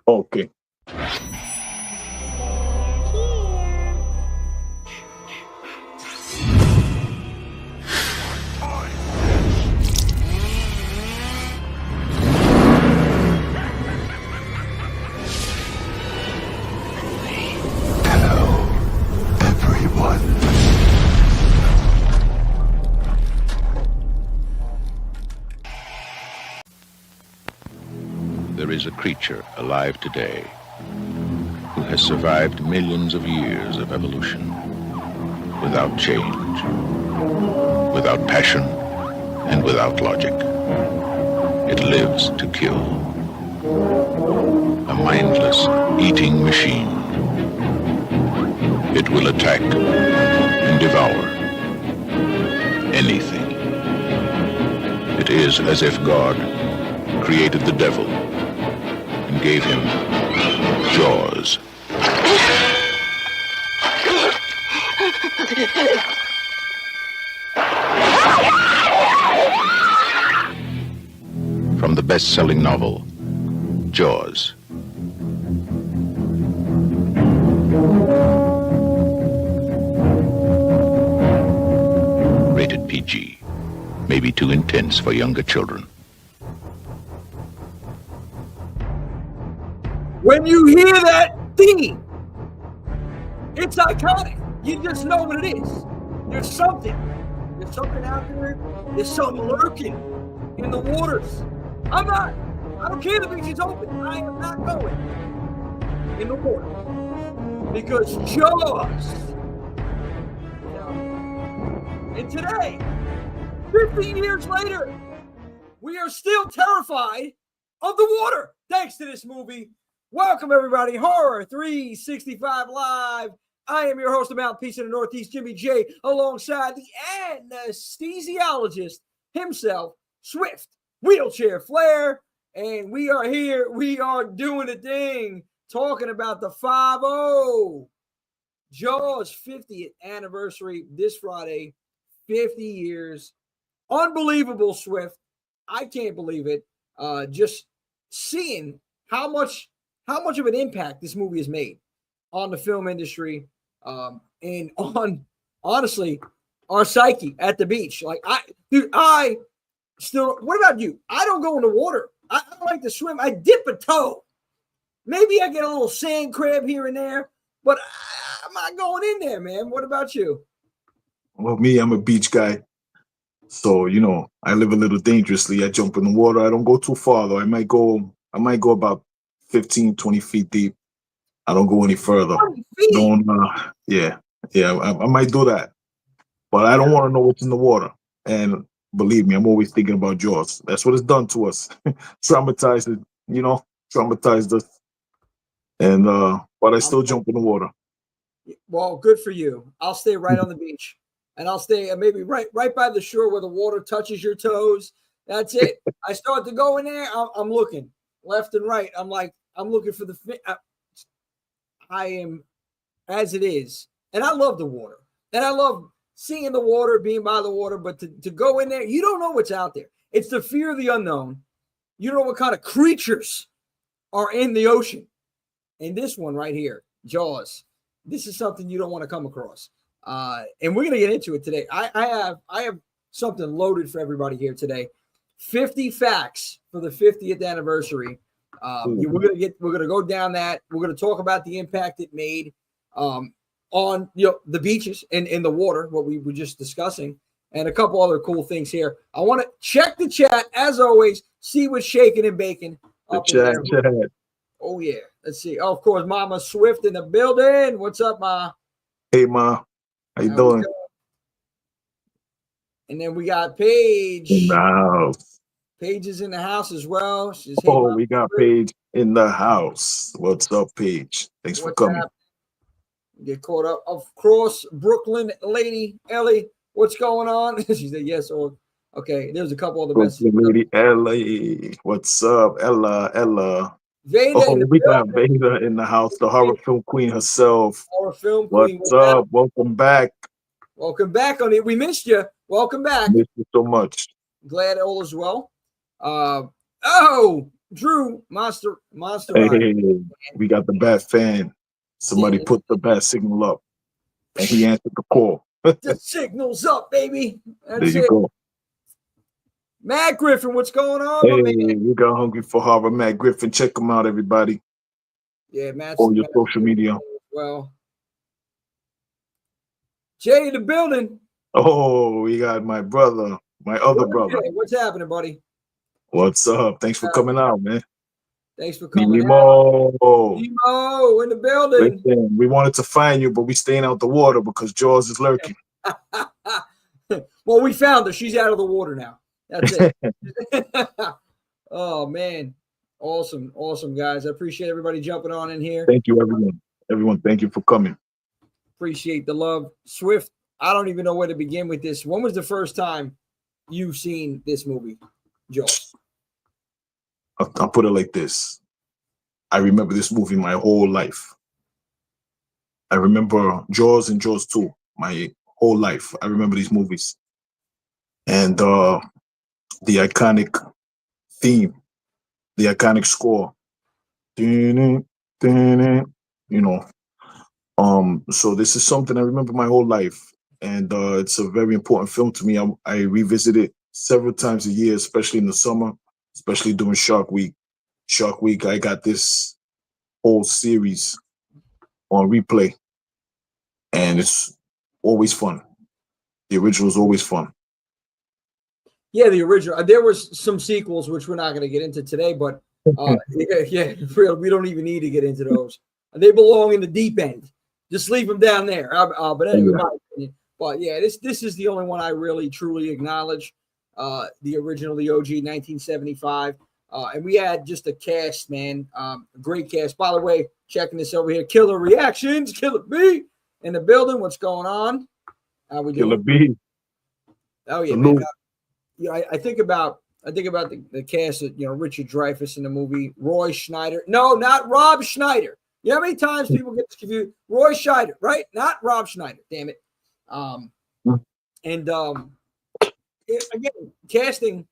Okay. Hello, everyone. There is a creature alive today who has survived millions of years of evolution without change, without passion, and without logic. It lives to kill. A mindless eating machine. It will attack and devour anything. It is as if God created the devil and gave him jaws. From the best-selling novel, Jaws. Rated PG. Maybe too intense for younger children. When you hear that theme, it's iconic. You just know what it is. There's something. There's something out there. There's something lurking in the waters. I don't care the beach is open. I am not going in the water. Because Jaws. And today, 50 years later, we are still terrified of the water. Thanks to this movie. Welcome, everybody. Horror 365 Live. I am your host of Mount Peace in the Northeast, Jimmy J, alongside the anesthesiologist himself, Swift, Wheelchair Flair. And we are here. We are doing a thing, talking about the 5-0. Jaws 50th anniversary this Friday, 50 years. Unbelievable, Swift. I can't believe it. Just seeing how much of an impact this movie has made on the film industry, and on, honestly, our psyche at the beach. Like, I still, what about you? I don't go in the water. I don't like to swim. I dip a toe. Maybe I get a little sand crab here and there, but I'm not going in there, man. What about you? Well, me, I'm a beach guy. So, I live a little dangerously. I jump in the water. I don't go too far, though. I might go about 15, 20 feet deep. I don't go any further. 20 feet? I might do that. But I don't want to know what's in the water. And believe me, I'm always thinking about Jaws. That's what it's done to us. Traumatized us. And but I still jump in the water. Well, good for you. I'll stay right on the beach. And I'll stay maybe right by the shore where the water touches your toes. That's it. I start to go in there. I'm looking left and right. I'm looking for the fit. I am as it is. And I love the water. And I love seeing the water, being by the water. But to go in there, you don't know what's out there. It's the fear of the unknown. You don't know what kind of creatures are in the ocean. And this one right here, Jaws, this is something you don't want to come across. And we're going to get into it today. I have something loaded for everybody here today. 50 facts for the 50th anniversary. We're going to go down that. We're going to talk about the impact it made on the beaches and in the water, what we were just discussing, and a couple other cool things here. I want to check the chat as always, see what's shaking and baking. The chat. Oh yeah, let's see. Oh, of course, Mama Swift in the building. What's up, Ma? Hey, Ma. How you doing? And then we got Paige. In the house. Paige is in the house as well. We got Paige in the house. What's up, Paige? Thanks for coming. Get caught up. Of course, Brooklyn lady Ellie. What's going on? She said yes. Or okay. There's a couple other messages. Lady Ellie. What's up, Ella? Veda we got Veda in the house, the horror film queen herself. What's up? Welcome back. Welcome back on it. We missed you. Welcome back. Missed you so much. Glad all is well. Drew, Monster Hey, Rider. we got the bat fan. Somebody Yeah. put the bat signal up, and he answered the call. The signal's up, baby. There That's you it. go. Matt Griffin, what's going on, Hey, my man? we got Hungry for Horror. Matt Griffin, check him out, everybody. Yeah, Matt's On your social media. Well, Jay in the building. Oh, we got my brother, my other brother. Jay, what's happening, buddy? What's up? Thanks for coming out, man. Thanks for coming out. Nemo. In the building. Listen, we wanted to find you, but we staying out the water because Jaws is lurking. Well, we found her. She's out of the water now. That's it. Oh, man. Awesome, guys. I appreciate everybody jumping on in here. Thank you, everyone. Everyone, thank you for coming. Appreciate the love. Swift, I don't even know where to begin with this. When was the first time you've seen this movie, Joe? I'll put it like this. I remember this movie my whole life. I remember Jaws and Jaws 2 my whole life. I remember these movies. And the iconic theme, the iconic score. You know. So this is something I remember my whole life. And it's a very important film to me. I revisit it several times a year, especially in the summer, especially during Shark Week. Shark Week, I got this whole series on replay. And it's always fun. The original is always fun. Yeah, the original. There was some sequels, which we're not going to get into today, but yeah, we don't even need to get into those. They belong in the deep end. Just leave them down there. But anyway, my opinion. But yeah, this is the only one I really truly acknowledge. The original, the OG, 1975. And we had just a cast, man. Great cast. By the way, checking this over here. Killer Reactions, Killer B in the building. What's going on? How we doing? Killer B. Oh yeah, man. I think about the cast of, Richard Dreyfuss in the movie, Roy Schneider. No, not Rob Schneider. You know how many times people get confused? Roy Schneider, right? Not Rob Schneider. Damn it. Again, casting.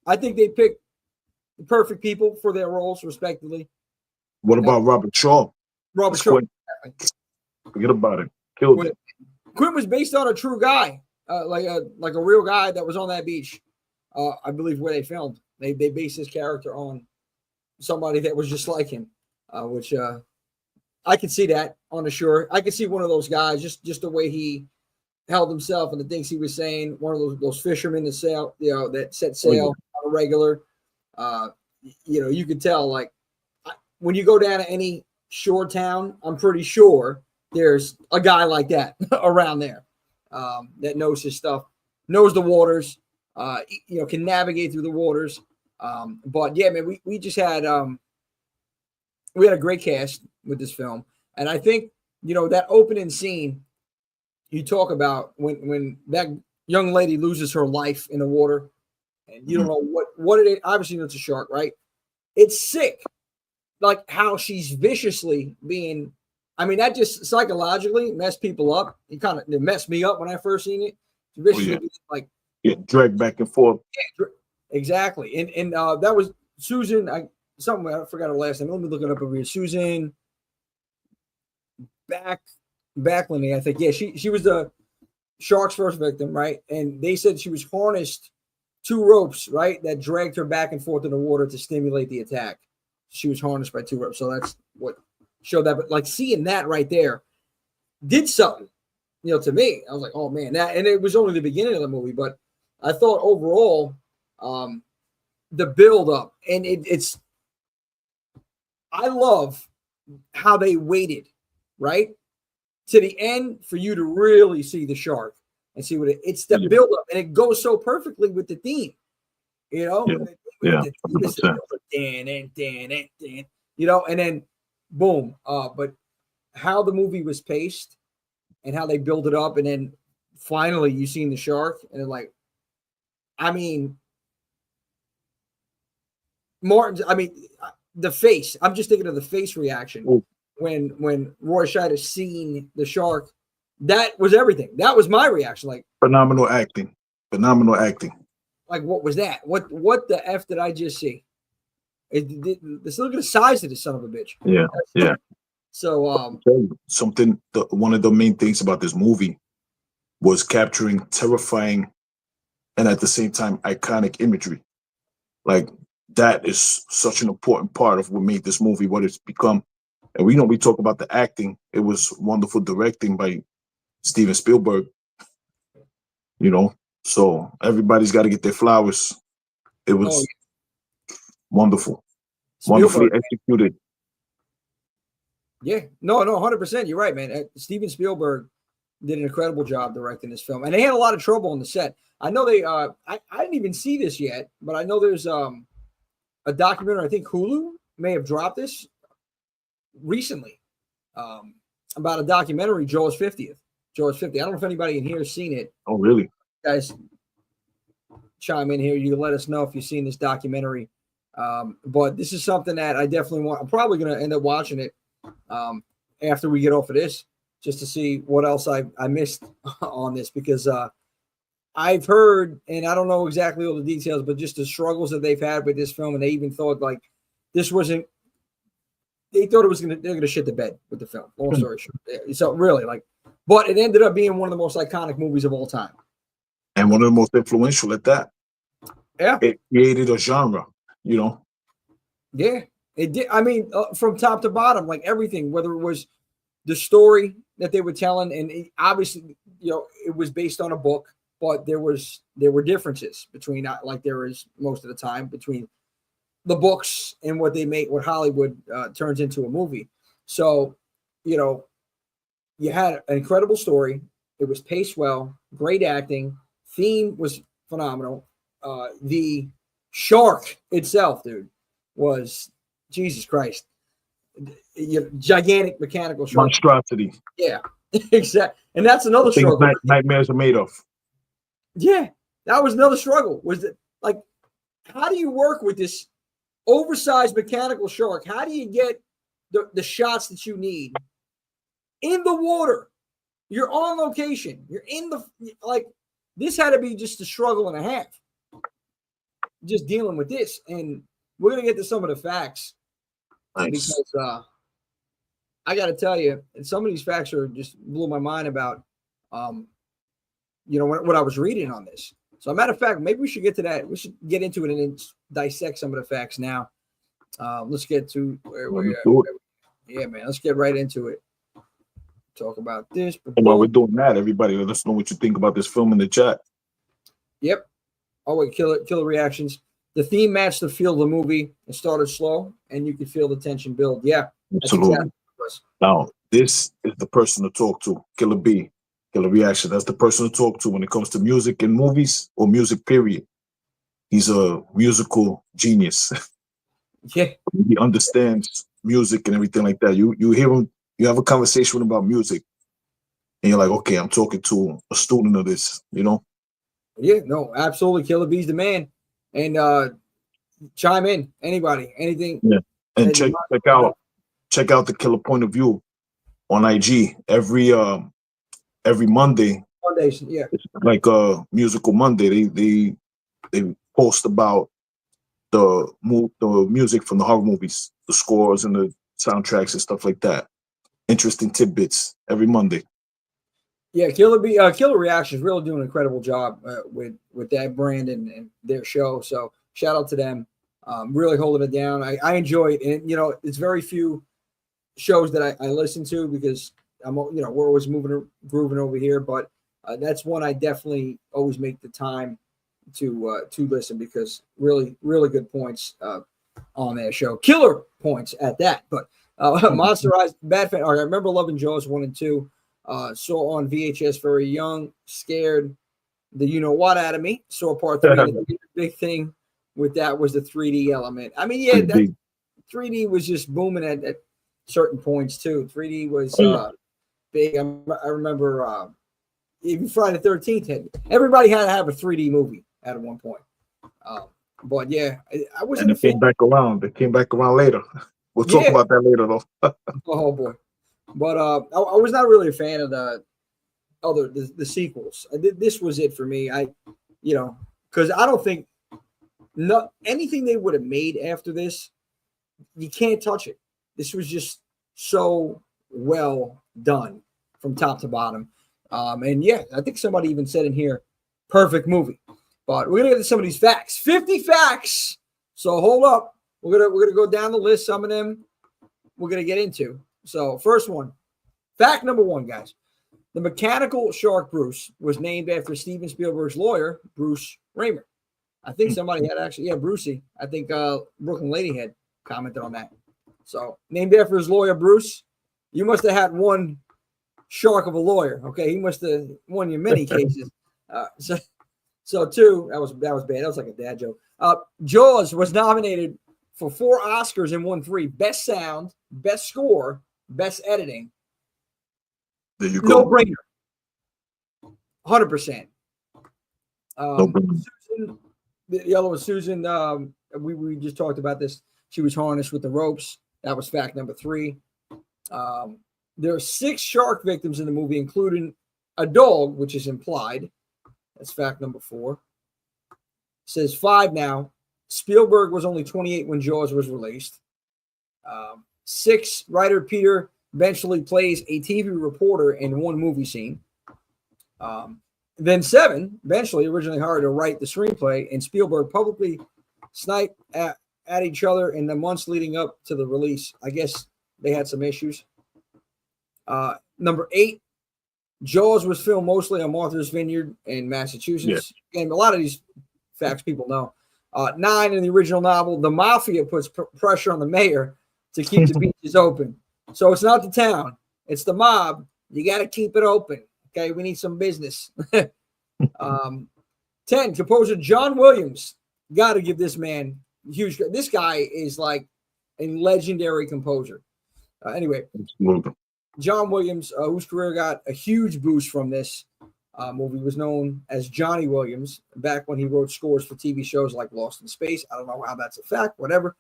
I think they picked the perfect people for their roles, respectively. What about Robert Shaw? Robert Shaw. Forget about it. Killed it. Quint was based on a true guy, like a real guy that was on that beach. I believe where they filmed. They based his character on somebody that was just like him, which I could see that on the shore. I could see one of those guys, just the way he held himself and the things he was saying. One of those fishermen that sail, that set sail on a regular. You could tell, like, when you go down to any shore town, I'm pretty sure there's a guy like that around there that knows his stuff, knows the waters, can navigate through the waters. But yeah, man, we just had we had a great cast with this film, and I think that opening scene you talk about when that young lady loses her life in the water, and you don't know what it is. Obviously, it's a shark, right? It's sick, like how she's viciously being. I mean, that just psychologically messed people up. It messed me up when I first seen it. Viciously, like dragged back and forth. Yeah, exactly, and that was Susan. I forgot her last name. Let me look it up over here. Susan Backlund, I think. Yeah, she was the shark's first victim, right? And they said she was harnessed 2 ropes, right, that dragged her back and forth in the water to stimulate the attack. She was harnessed by 2 ropes, so that's what showed that. But like seeing that right there did something, to me. I was like, oh man, and it was only the beginning of the movie, but I thought overall, the build up and it's. I love how they waited, right, to the end for you to really see the shark and see what it's the build up, and it goes so perfectly with the theme, and then boom. But how the movie was paced and how they build it up, and then finally you seen the shark, and then like, I mean, Martin. I mean, the face. I'm just thinking of the face reaction when Roy Scheider seen the shark. That was everything. That was my reaction. Like phenomenal acting. Like, what was that? What the F did I just see? Let's look at the size of this son of a bitch. Yeah, yeah. So, Something. One of the main things about this movie was capturing terrifying and at the same time iconic imagery. Like that is such an important part of what made this movie what it's become. And we talk about the acting. It was wonderful directing by Steven Spielberg. You know, so everybody's got to get their flowers. It was wonderful, wonderfully Spielberg. executed. Yeah, no, 100%. You're right, man. Steven Spielberg did an incredible job directing this film, and they had a lot of trouble on the set. I know they. I didn't even see this yet, but I know there's a documentary. I think Hulu may have dropped this recently about a documentary, Joe's 50th. Joe's 50. I don't know if anybody in here has seen it. Oh, really? Guys, chime in here. You can let us know if you've seen this documentary. But this is something that I definitely want. I'm probably going to end up watching it after we get off of this, just to see what else I missed on this, because I've heard, and I don't know exactly all the details, but just the struggles that they've had with this film, and they even thought like this wasn't. They thought they're gonna shit the bed with the film. Long story short, so really but it ended up being one of the most iconic movies of all time, and one of the most influential at that. Yeah, it created a genre. Yeah, it did. I mean, from top to bottom, like everything, whether it was the story that they were telling, and obviously, it was based on a book, but there were differences between, like there is most of the time, between the books and what Hollywood turns into a movie. So, you had an incredible story. It was paced well, great acting, theme was phenomenal. The shark itself, dude, was Jesus Christ, gigantic mechanical shark, monstrosity. Yeah, exactly. And that's another struggle. Nightmares are made of. Yeah, that was another struggle. Was that like, how do you work with this oversized mechanical shark? How do you get the shots that you need in the water? You're on location. You're in this had to be just a struggle and a half, just dealing with this. And we're going to get to some of the facts. Nice. Because I got to tell you, and some of these facts are just blew my mind about, what I was reading on this. So, a matter of fact, maybe we should get to that. We should get into it and then dissect some of the facts now. Let's get to yeah, man. Let's get right into it. Talk about this. And while we're doing that, everybody, let us know what you think about this film in the chat. Yep. Oh, wait, killer reactions. The theme matched the feel of the movie. It started slow, and you could feel the tension build. Yeah, absolutely. Exactly now, this is the person to talk to. Killer B, Killer Reaction. That's the person to talk to when it comes to music and movies or music, period. He's a musical genius. Yeah. He understands music and everything like that. You hear him, you have a conversation with him about music, and you're like, okay, I'm talking to a student of this, Yeah, no, absolutely. Killer B's the man. And chime in, anybody, anything. Yeah. And check out the Killer Point of View on IG every Monday. Mondays, yeah. It's like a musical Monday. They post about the music from the horror movies, the scores and the soundtracks and stuff like that. Interesting tidbits every Monday. Yeah, Killer Reactions really doing an incredible job with that brand and their show. So shout out to them. Really holding it down. I enjoy it, and it's very few shows that I listen to because we're always grooving over here. But that's one I definitely always make the time to listen, because really good points on that show. Killer points at that. But Monsterized Bad Fan. I remember loving Jaws 1 and 2. Saw on VHS very young, scared the what out of me. Saw part 3. The big thing with that was the 3D element. I mean, yeah, that 3D was just booming at certain points too. 3D was big. I remember even Friday the 13th everybody had to have a 3D movie at one point. But yeah, I wasn't. And it came back around. It came back around later. We'll talk about that later, though. Oh boy. But I was not really a fan of the sequels. This was it for me. Because I don't think anything they would have made after this you can't touch it. This was just so well done from top to bottom. And yeah, I think somebody even said in here, perfect movie. But we're gonna get to some of these facts. 50 facts. So hold up. We're gonna go down the list. Some of them we're gonna get into. So first one, fact number one, guys. The mechanical shark Bruce was named after Steven Spielberg's lawyer, Bruce Raymer. I think somebody had actually, Brucey. I think Brooklyn Lady had commented on that. So named after his lawyer, Bruce. You must have had one shark of a lawyer. Okay, he must have won you many cases. So two, that was bad. That was like a dad joke. Jaws was nominated for 4 Oscars and won 3: Best Sound, Best Score, Best Editing. There you go. No brainer. 100%. No brainer. Susan, the other was Susan. We just talked about this. She was harnessed with the ropes. That was fact number 3. There are 6 shark victims in the movie, including a dog, which is implied. That's fact number 4. It says 5 now. Spielberg was only 28 when Jaws was released. 6, writer Peter eventually plays a TV reporter in one movie scene. Then 7, eventually originally hired to write the screenplay, and Spielberg publicly sniped at each other in the months leading up to the release. I guess they had some issues. Number 8, Jaws was filmed mostly on Martha's Vineyard in Massachusetts. Yeah. And a lot of these facts people know. 9, in the original novel, the mafia puts pressure on the mayor to keep the beaches open. So it's not the town, it's the mob. You got to keep it open. Okay, we need some business. 10, composer John Williams. Got to give this man huge. This guy is like a legendary composer. Anyway, John Williams, whose career got a huge boost from this movie, was known as Johnny Williams back when he wrote scores for TV shows like Lost in Space. I don't know how that's a fact, whatever.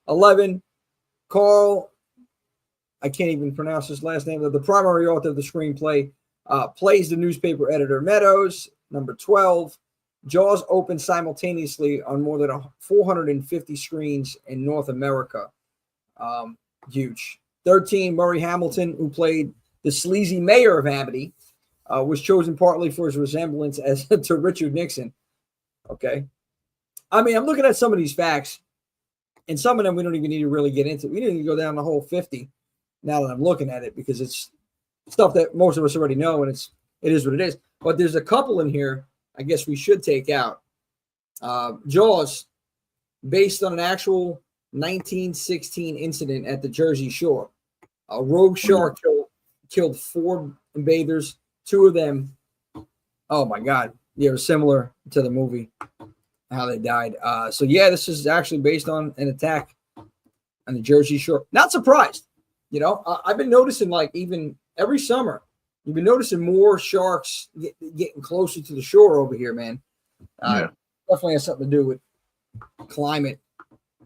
11, Carl, I can't even pronounce his last name, the primary author of the screenplay, plays the newspaper editor Meadows. Number 12, Jaws opened simultaneously on more than 450 screens in North America. Huge. 13, Murray Hamilton, who played the sleazy mayor of Amity, was chosen partly for his resemblance to Richard Nixon. Okay. I mean, I'm looking at some of these facts, and some of them we don't even need to really get into. We didn't even go down the whole 50 now that I'm looking at it, because it's stuff that most of us already know, and it is what it is. But there's a couple in here I guess we should take out. Jaws, based on an actual 1916 incident at the Jersey Shore. A rogue shark killed 4 bathers. 2 of them, oh my God, they were similar to the movie, how they died. So yeah, this is actually based on an attack on the Jersey Shore. Not surprised. You know, I've been noticing, like, even every summer, you've been noticing more sharks getting closer to the shore over here, man. Definitely has something to do with climate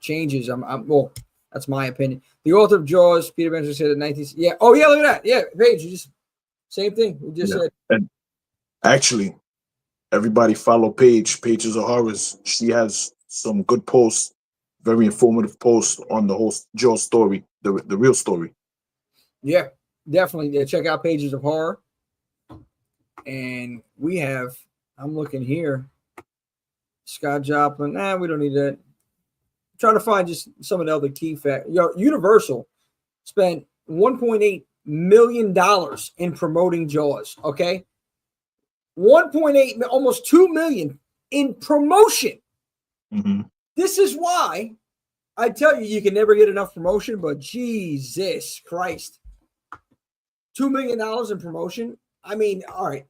changes. Well, that's my opinion. The author of Jaws, Peter Benjamin, said in 19. Yeah. Oh yeah, look at that. Yeah, Paige, you just same thing. We just said. And actually, everybody follow Paige. Pages of Horrors. She has some good posts, very informative posts on the whole Jaws story, the real story. Yeah, definitely. Yeah, check out Pages of Horror. And we have, I'm looking here, Scott Joplin. We don't need that. I'm trying to find just some of the other key facts. Universal spent $1.8 million in promoting Jaws. Okay, 1.8, almost 2 million in promotion. Mm-hmm. This is why I tell you can never get enough promotion. But Jesus Christ, $2 million in promotion. I mean, all right,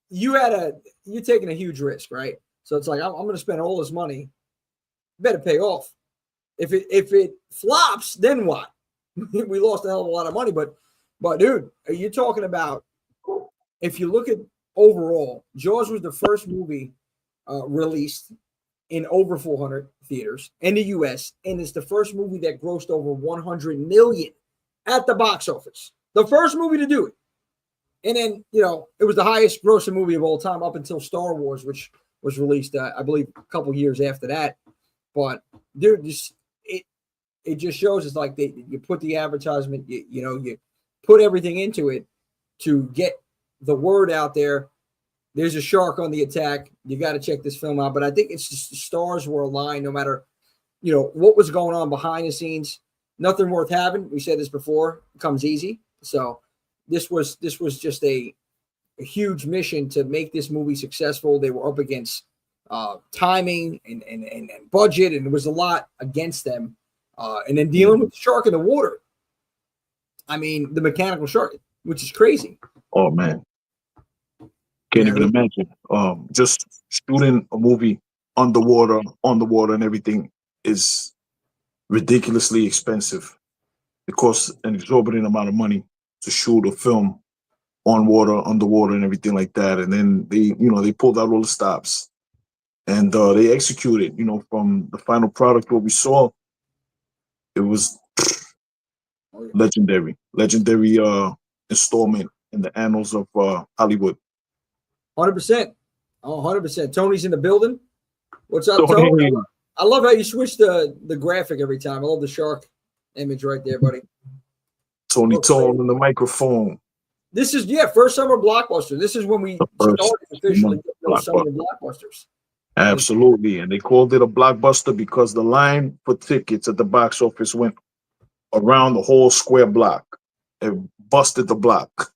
you're taking a huge risk, right? So it's like, I'm going to spend all this money. Better pay off. If it flops, then what? We lost a hell of a lot of money. But dude, you're talking about, if you look at overall, Jaws was the first movie released in over 400 theaters in the U.S., and it's the first movie that grossed over 100 million at the box office. The first movie to do it. And then, it was the highest grossing movie of all time up until Star Wars, which was released, I believe, a couple years after that. But, dude, it just shows it's like you put the advertisement, you put everything into it to get the word out there. There's a shark on the attack. You got to check this film out. But I think it's just the stars were aligned no matter, what was going on behind the scenes. Nothing worth having. We said this before. Comes easy. So this was just a huge mission to make this movie successful. They were up against timing and budget, and there was a lot against them. And then dealing with the shark in the water. I mean, the mechanical shark, which is crazy. Oh man, can't even imagine. Just shooting a movie underwater, on the water, and everything is ridiculously expensive. It costs an exorbitant amount of money to shoot a film on water, underwater, and everything like that. And then they pulled out all the stops, and they executed. From the final product, what we saw, it was legendary installment in the annals of Hollywood. 100%. 100%. Tony's in the building. What's up, Tony? I love how you switch the graphic every time. I love the shark image right there, buddy. Tony Tone on the microphone. This is, first summer blockbuster. This is when we started officially those summer blockbusters. Absolutely. And they called it a blockbuster because the line for tickets at the box office went around the whole square block. It busted the block.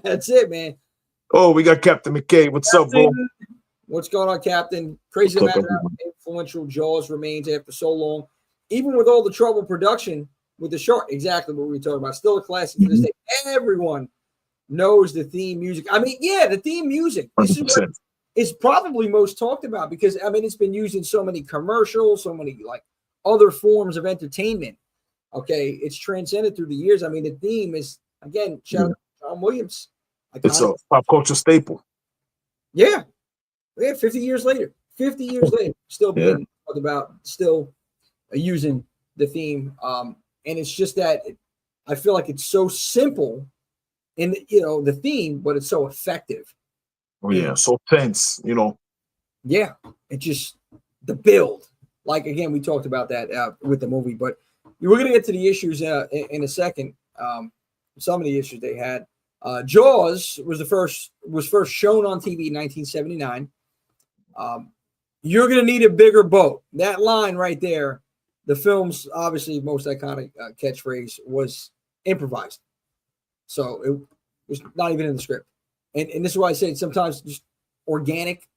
That's it, man. Oh, we got Captain McKay. What's up, bro? What's going on, Captain? Crazy to imagine how influential Jaws remains after so long. Even with all the trouble production with the shark, exactly what we were talking about. Still a classic to this day. Everyone knows the theme music. I mean, the theme music. This is what is probably most talked about because, it's been used in so many commercials, so many like other forms of entertainment. Okay, it's transcended through the years. I mean, the theme is, again, shout out to John Williams. It's a pop culture staple. Yeah. 50 years later. 50 years later, still being talked about, still using the theme. And it's just that I feel like it's so simple in the theme, but it's so effective. Oh yeah, so tense, Yeah, it just the build. Like again, we talked about that with the movie, but we're gonna get to the issues in a second. Some of the issues they had. Jaws was first shown on TV in 1979. You're gonna need a bigger boat. That line right there, the film's obviously most iconic catchphrase was improvised, so it was not even in the script. And this is why I say sometimes just organic.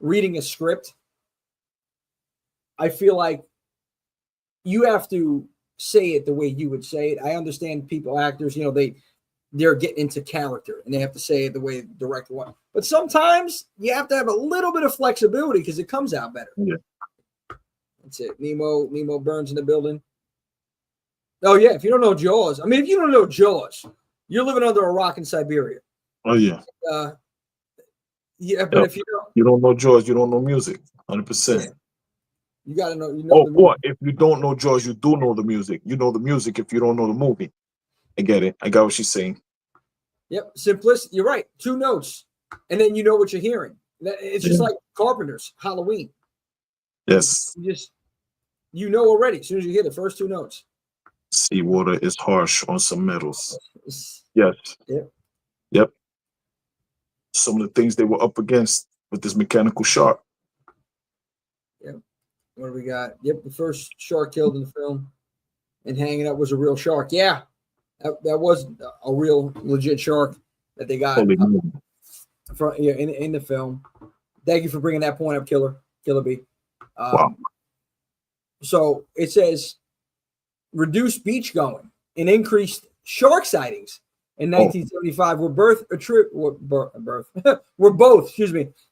Reading a script, I feel like you have to say it the way you would say it. I understand actors, they're getting into character and they have to say it the way the director wants. But sometimes you have to have a little bit of flexibility because it comes out better. Yeah. That's it. Nemo Burns in the building. Oh, yeah. If you don't know Jaws, if you don't know Jaws, you're living under a rock in Siberia. Oh, yeah. But if you don't know Jaws, you don't know music. 100%. Yeah. You got to know. Or if you don't know Jaws, you do know the music. You know the music if you don't know the movie. I get it. I got what she's saying. Yep. Simplicity. You're right. 2 notes. And then you know what you're hearing. It's just like Carpenter's Halloween. Yes. You know already as soon as you hear the first 2 notes. Seawater is harsh on some metals. Yes. Yep. Some of the things they were up against with this mechanical shark. Yep. What do we got? Yep. The first shark killed in the film and hanging up was a real shark. Yeah. That was a real legit shark that they got in the film. Thank you for bringing that point up, Killer B. Wow. So it says reduced beach going and increased shark sightings in 1975 were both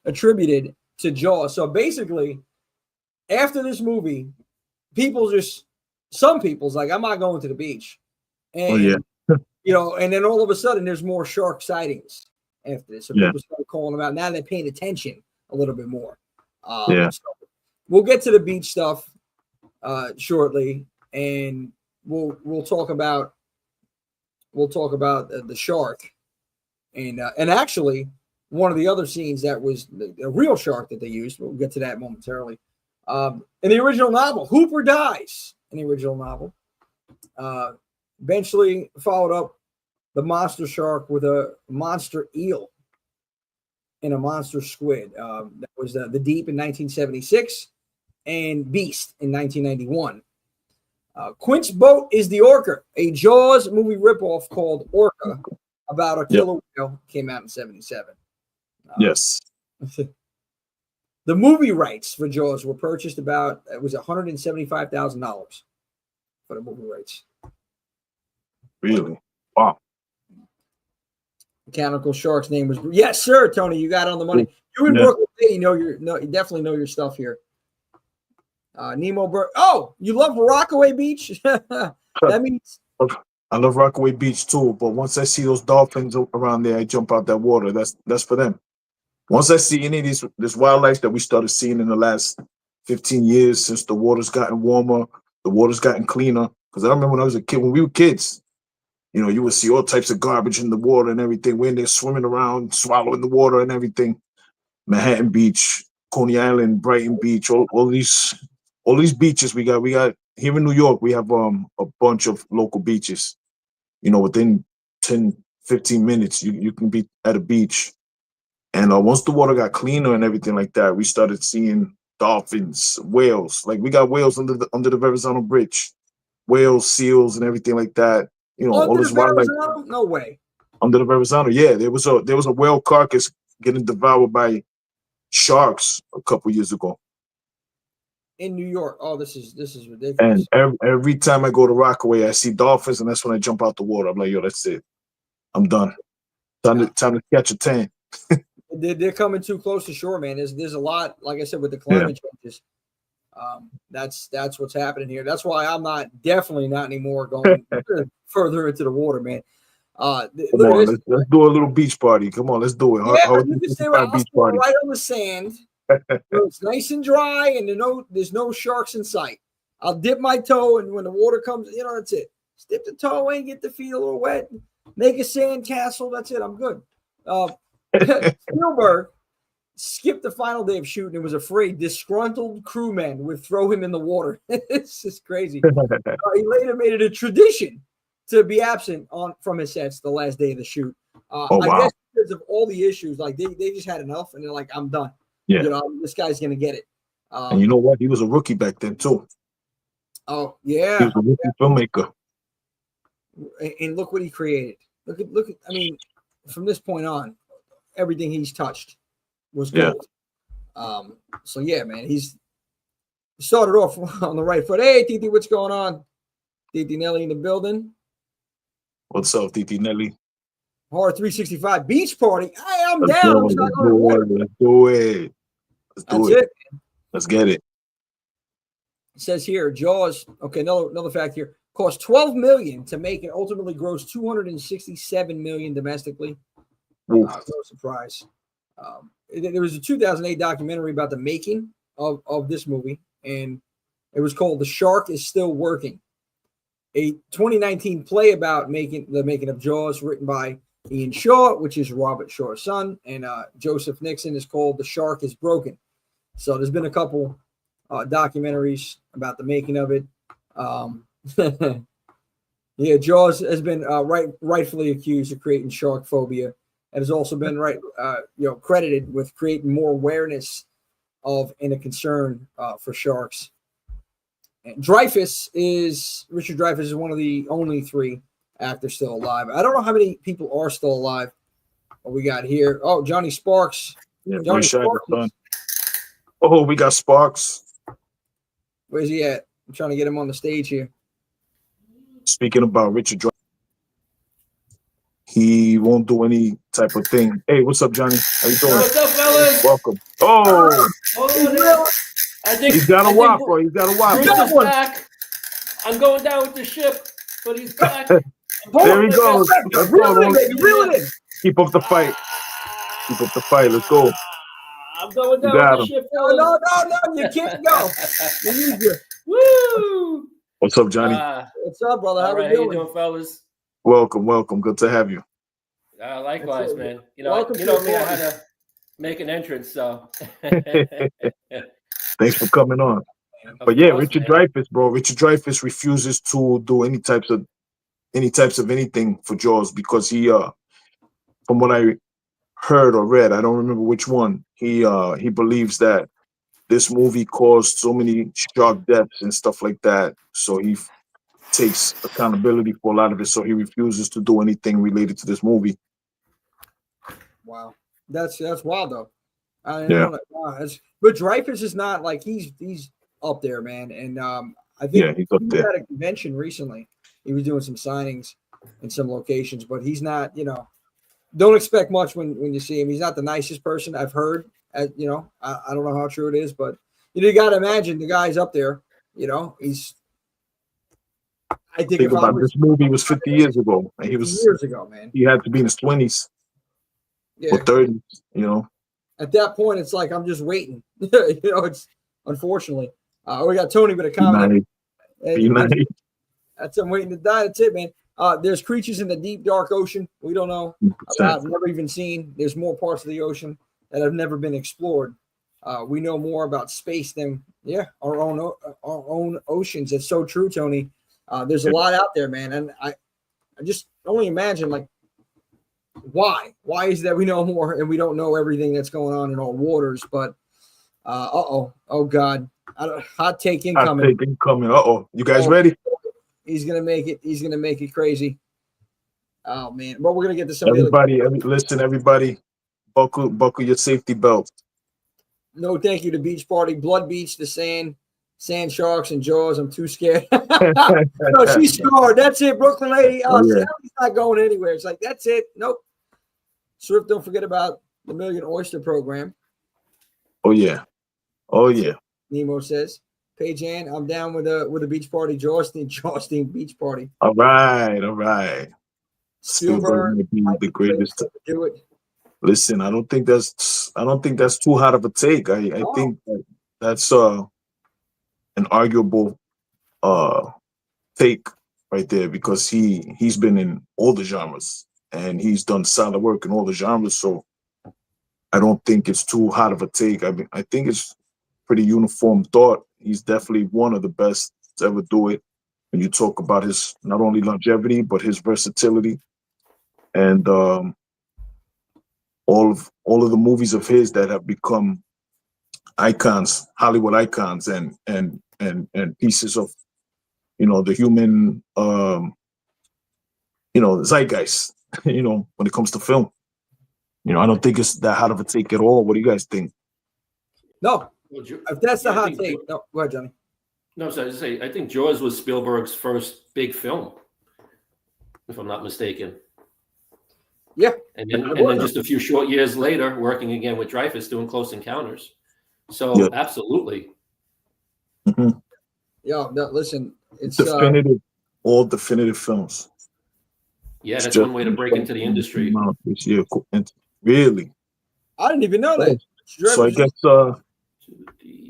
attributed to Jaws. So basically, after this movie, some people's like, I'm not going to the beach. And, and then all of a sudden there's more shark sightings after this. So people start calling them out. Now they're paying attention a little bit more. So we'll get to the beach stuff shortly, and we'll talk about the shark, and actually one of the other scenes that was the real shark that they used. We'll get to that momentarily. In the original novel, Hooper dies in the original novel. Eventually followed up the monster shark with a monster eel and a monster squid. That was the Deep in 1976 and Beast in 1991. Quint's boat is the Orca, a Jaws movie ripoff called Orca about a killer whale, came out in 77. Yes. The movie rights for Jaws were purchased it was $175,000 for the movie rights. Really? Wow. Mechanical Shark's name was, yes, sir, Tony, you got it on the money. You in Brooklyn, you definitely know your stuff here. Nemo Bird. Oh, you love Rockaway Beach? That means I love Rockaway Beach too, but once I see those dolphins around there, I jump out that water. That's for them. Once I see any of this wildlife that we started seeing in the last 15 years since the water's gotten warmer, the water's gotten cleaner. Because I remember when I was a kid, when we were kids, you would see all types of garbage in the water and everything. We're in there swimming around, swallowing the water and everything. Manhattan Beach, Coney Island, Brighton Beach, all these beaches we got here in New York. We have a bunch of local beaches. Within 10, 15 minutes, you can be at a beach. And once the water got cleaner and everything like that, we started seeing dolphins, whales. Like we got whales under the Verrazano Bridge, whales, seals, and everything like that. All this wildlife. No way. Under the Verrazano, yeah, there was a whale carcass getting devoured by sharks a couple years ago. In New York. Oh, this is ridiculous. And every time I go to Rockaway, I see dolphins, and that's when I jump out the water. I'm like, yo, that's it. I'm done. Time to catch a tan. They're coming too close to shore, man. There's a lot, like I said, with the climate changes. That's what's happening here. That's why I'm definitely not anymore going further into the water, man. Let's do a little beach party. Come on, let's do it. Yeah, you can stay right on the sand. It's nice and dry, and there's no sharks in sight. I'll dip my toe, and when the water comes, that's it. Just dip the toe in, get the feet a little wet, make a sand castle. That's it. I'm good. Spielberg skipped the final day of shooting and was afraid disgruntled crewmen would throw him in the water. It's just crazy. He later made it a tradition to be absent from his sets the last day of the shoot. I guess because of all the issues, like they just had enough, and they're like, I'm done. Yeah. This guy's gonna get it. And you know what? He was a rookie back then too. Oh yeah, he was a rookie filmmaker. And look what he created. Look at. I mean, from this point on, everything he's touched was gold. So yeah, man, he's started off on the right foot. Hey, Titi, what's going on? Titi Nelly in the building. What's up, Titi Nelly? Horror 365 beach party. I'm Let's down. Let's do it. That's it. Let's get it. It says here, Jaws. Okay, another fact here. Cost $12 million to make and ultimately grossed $267 million domestically. No surprise. There was a 2008 documentary about the making of this movie, and it was called "The Shark Is Still Working." A 2019 play about the making of Jaws, written by Ian Shaw, which is Robert Shaw's son, and Joseph Nixon, is called "The Shark Is Broken." So there's been a couple documentaries about the making of it. Yeah, Jaws has been rightfully accused of creating shark phobia, and has also been credited with creating more awareness of and a concern for sharks. And Richard Dreyfuss is one of the only 3 actors still alive. I don't know how many people are still alive. What we got here? Oh, Johnny Sparks. Yeah, Johnny Sparks. Oh, we got Sparks. Where's he at? I'm trying to get him on the stage here. Speaking about Richard Dreyfuss, he won't do any type of thing. Hey, what's up, Johnny? How you doing? What's up, fellas? Welcome. Oh, I think he's got a whopper. He's got a whopper. Bruce is back. I'm going down with the ship, but he's back. There he goes. Let's go. Reel it in. Keep up the fight. Keep up the fight. Let's go. I'm going down with the ship, fellas. No, you can't go. You need you. Woo! What's up, Johnny? What's up, brother? How you doing, fellas? Welcome. Good to have you. Likewise, man. You know me. I had to make an entrance, so. Thanks for coming on. But yeah, course, Richard man. Dreyfuss, bro. Richard Dreyfuss refuses to do any types of anything for Jaws because from what I heard or read, I don't remember which one. He believes that this movie caused so many shark deaths and stuff like that, so he takes accountability for a lot of it. So he refuses to do anything related to this movie. Wow, that's wild though. I Yeah. don't know. Wow, but Dreyfus is not like he's up there, man. And I think Yeah, he's up he was there. at a convention recently. He was doing some signings in some locations, but he's not. Don't expect much when you see him. He's not the nicest person I've heard. I don't know how true it is, but you got to imagine the guy's up there. He's. I think Think if I about was this movie was 50 years ago, and 50 years ago, man. he had to be in his 20s Yeah. or 30s. At that point, it's like I'm just waiting. It's unfortunately. We got Tony with a comment. Be nice. That's I'm waiting to die. That's it, man. There's creatures in the deep, dark ocean we don't know about, never even seen. There's more parts of the ocean that have never been explored. We know more about space than our own oceans. It's so true, Tony. There's a lot out there, man, and I just only imagine like why is that we know more and we don't know everything that's going on in our waters. But oh God, hot take incoming. Hot take incoming. You guys ready? He's gonna make it. He's gonna make it crazy. Oh man! But we're gonna get to some. Everybody, everybody, buckle your safety belt. No, thank you to Beach Party, Blood Beach, the Sand Sharks, and Jaws. I'm too scared. No, she's scarred. That's it, Brooklyn lady. Sally's not going anywhere. It's like that's it. Nope. Swift, don't forget about the Million Oyster Program. Oh yeah. Nemo says. Paige Ann, I'm down with a beach party. Jaws theme beach party. All right. Spielberg may be the greatest. Do it. Listen, I don't think that's too hot of a take. I think that's an arguable take right there because he's been in all the genres and he's done solid work in all the genres. So I don't think it's too hot of a take. I mean, I think it's pretty uniform thought. He's definitely one of the best to ever do it. When you talk about his not only longevity but his versatility, and all of the movies of his that have become icons, Hollywood icons, and pieces of the human zeitgeist. When it comes to film, I don't think it's that hot of a take at all. What do you guys think? No. If that's the hot take, no, go ahead, Johnny. No, so I think Jaws was Spielberg's first big film, if I'm not mistaken. Yeah. And then just a few short years later, working again with Dreyfuss doing Close Encounters. So absolutely. Mm-hmm. Yeah, no, listen, it's definitive, all definitive films. Yeah, that's one way to break into the industry. Yeah, really. I didn't even know that. So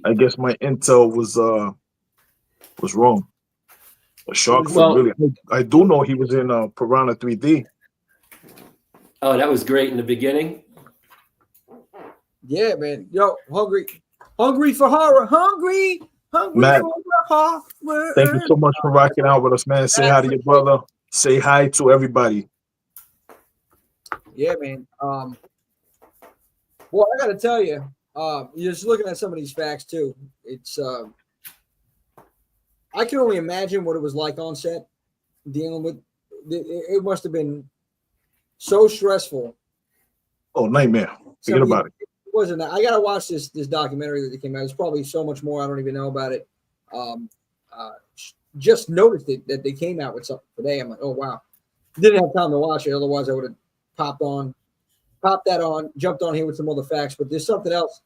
I guess my intel was wrong. A shark really. I do know he was in Piranha 3D. Oh, that was great in the beginning. Yeah, man. Yo, hungry for horror. Hungry Matt, for horror. Thank you so much for rocking out with us, man. Say hi to your brother. Say hi to everybody. Yeah, man. Well, I got to tell you, you're just looking at some of these facts too. It's I can only imagine what it was like on set dealing with. It must have been so stressful. Oh, nightmare! Forget about it. It wasn't. I got to watch this documentary that came out. There's probably so much more I don't even know about it. Just noticed it that they came out with something today. I'm like, oh wow! Didn't have time to watch it. Otherwise, I would have popped that on, jumped on here with some other facts. But there's something else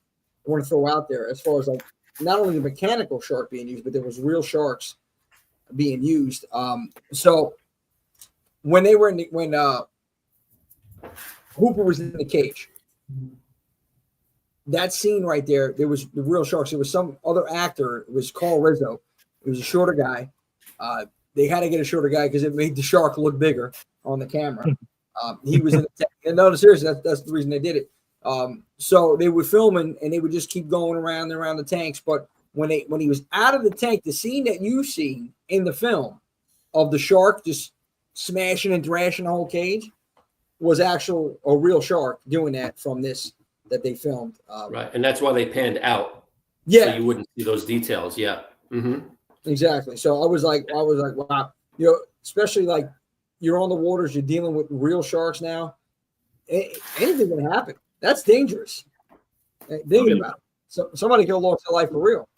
I want to throw out there as far as like not only the mechanical shark being used, but there was real sharks being used. So when they were when Hooper was in the cage, that scene right there, there was the real sharks. There was some other actor. It was Carl Rizzo. It was a shorter guy. They had to get a shorter guy because it made the shark look bigger on the camera. He was in the tank. And no, seriously, that's the reason they did it. So they would film and they would just keep going around and around the tanks. But when he was out of the tank, the scene that you see in the film of the shark just smashing and thrashing the whole cage was a real shark doing that from this that they filmed. Right, and that's why they panned out. Yeah, so you wouldn't see those details. Yeah, exactly. So I was like, wow, especially like you're on the waters, you're dealing with real sharks now. Anything can happen. That's dangerous. Thinking about it. So somebody could have lost their life for real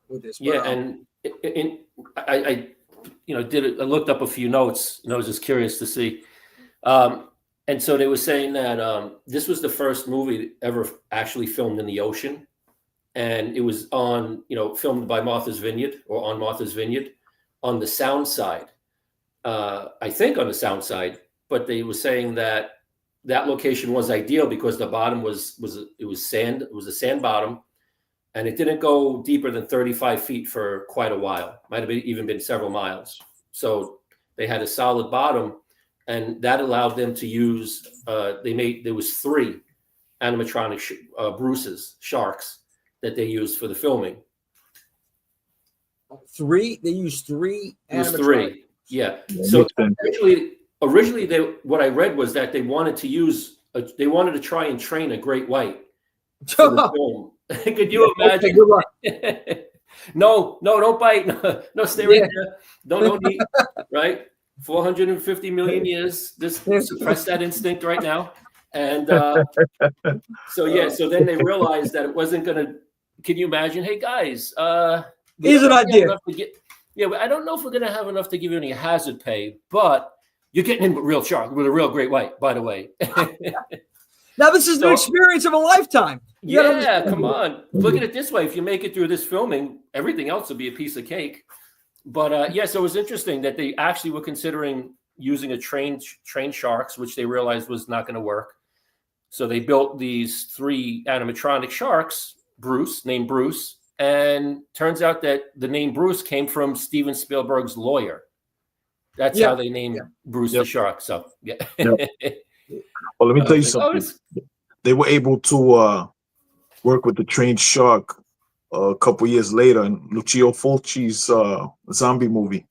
with this. Yeah, and I looked up a few notes, and I was just curious to see. And so they were saying that this was the first movie ever actually filmed in the ocean, and it was filmed by Martha's Vineyard or on Martha's Vineyard on the sound side. I think on the sound side, but they were saying that location was ideal because the bottom was sand. It was a sand bottom, and it didn't go deeper than 35 feet for quite a while. Might have even been several miles. So they had a solid bottom, and that allowed them to use. There was 3 animatronic sharks that they used for the filming. 3? They used 3. It was 3. Yeah. So originally, what I read was that they wanted to try and train a great white for the film. Could you imagine? Good luck. No, don't bite. No, stay right there. Don't eat. Right? 450 million years. Just suppress that instinct right now. And so then they realized that it wasn't going to. Can you imagine? Hey guys, here's an idea. I don't know if we're going to have enough to give you any hazard pay, but you're getting in with a real great white, by the way. Now this is the experience of a lifetime. Come on. Look at it this way. If you make it through this filming, everything else will be a piece of cake. But so it was interesting that they actually were considering using a trained sharks, which they realized was not going to work. So they built these 3 animatronic sharks, named Bruce. And turns out that the name Bruce came from Steven Spielberg's lawyer. That's how they named Bruce the shark. So, Well, let me tell you something. They were able to work with the trained shark a couple years later in Lucio Fulci's zombie movie.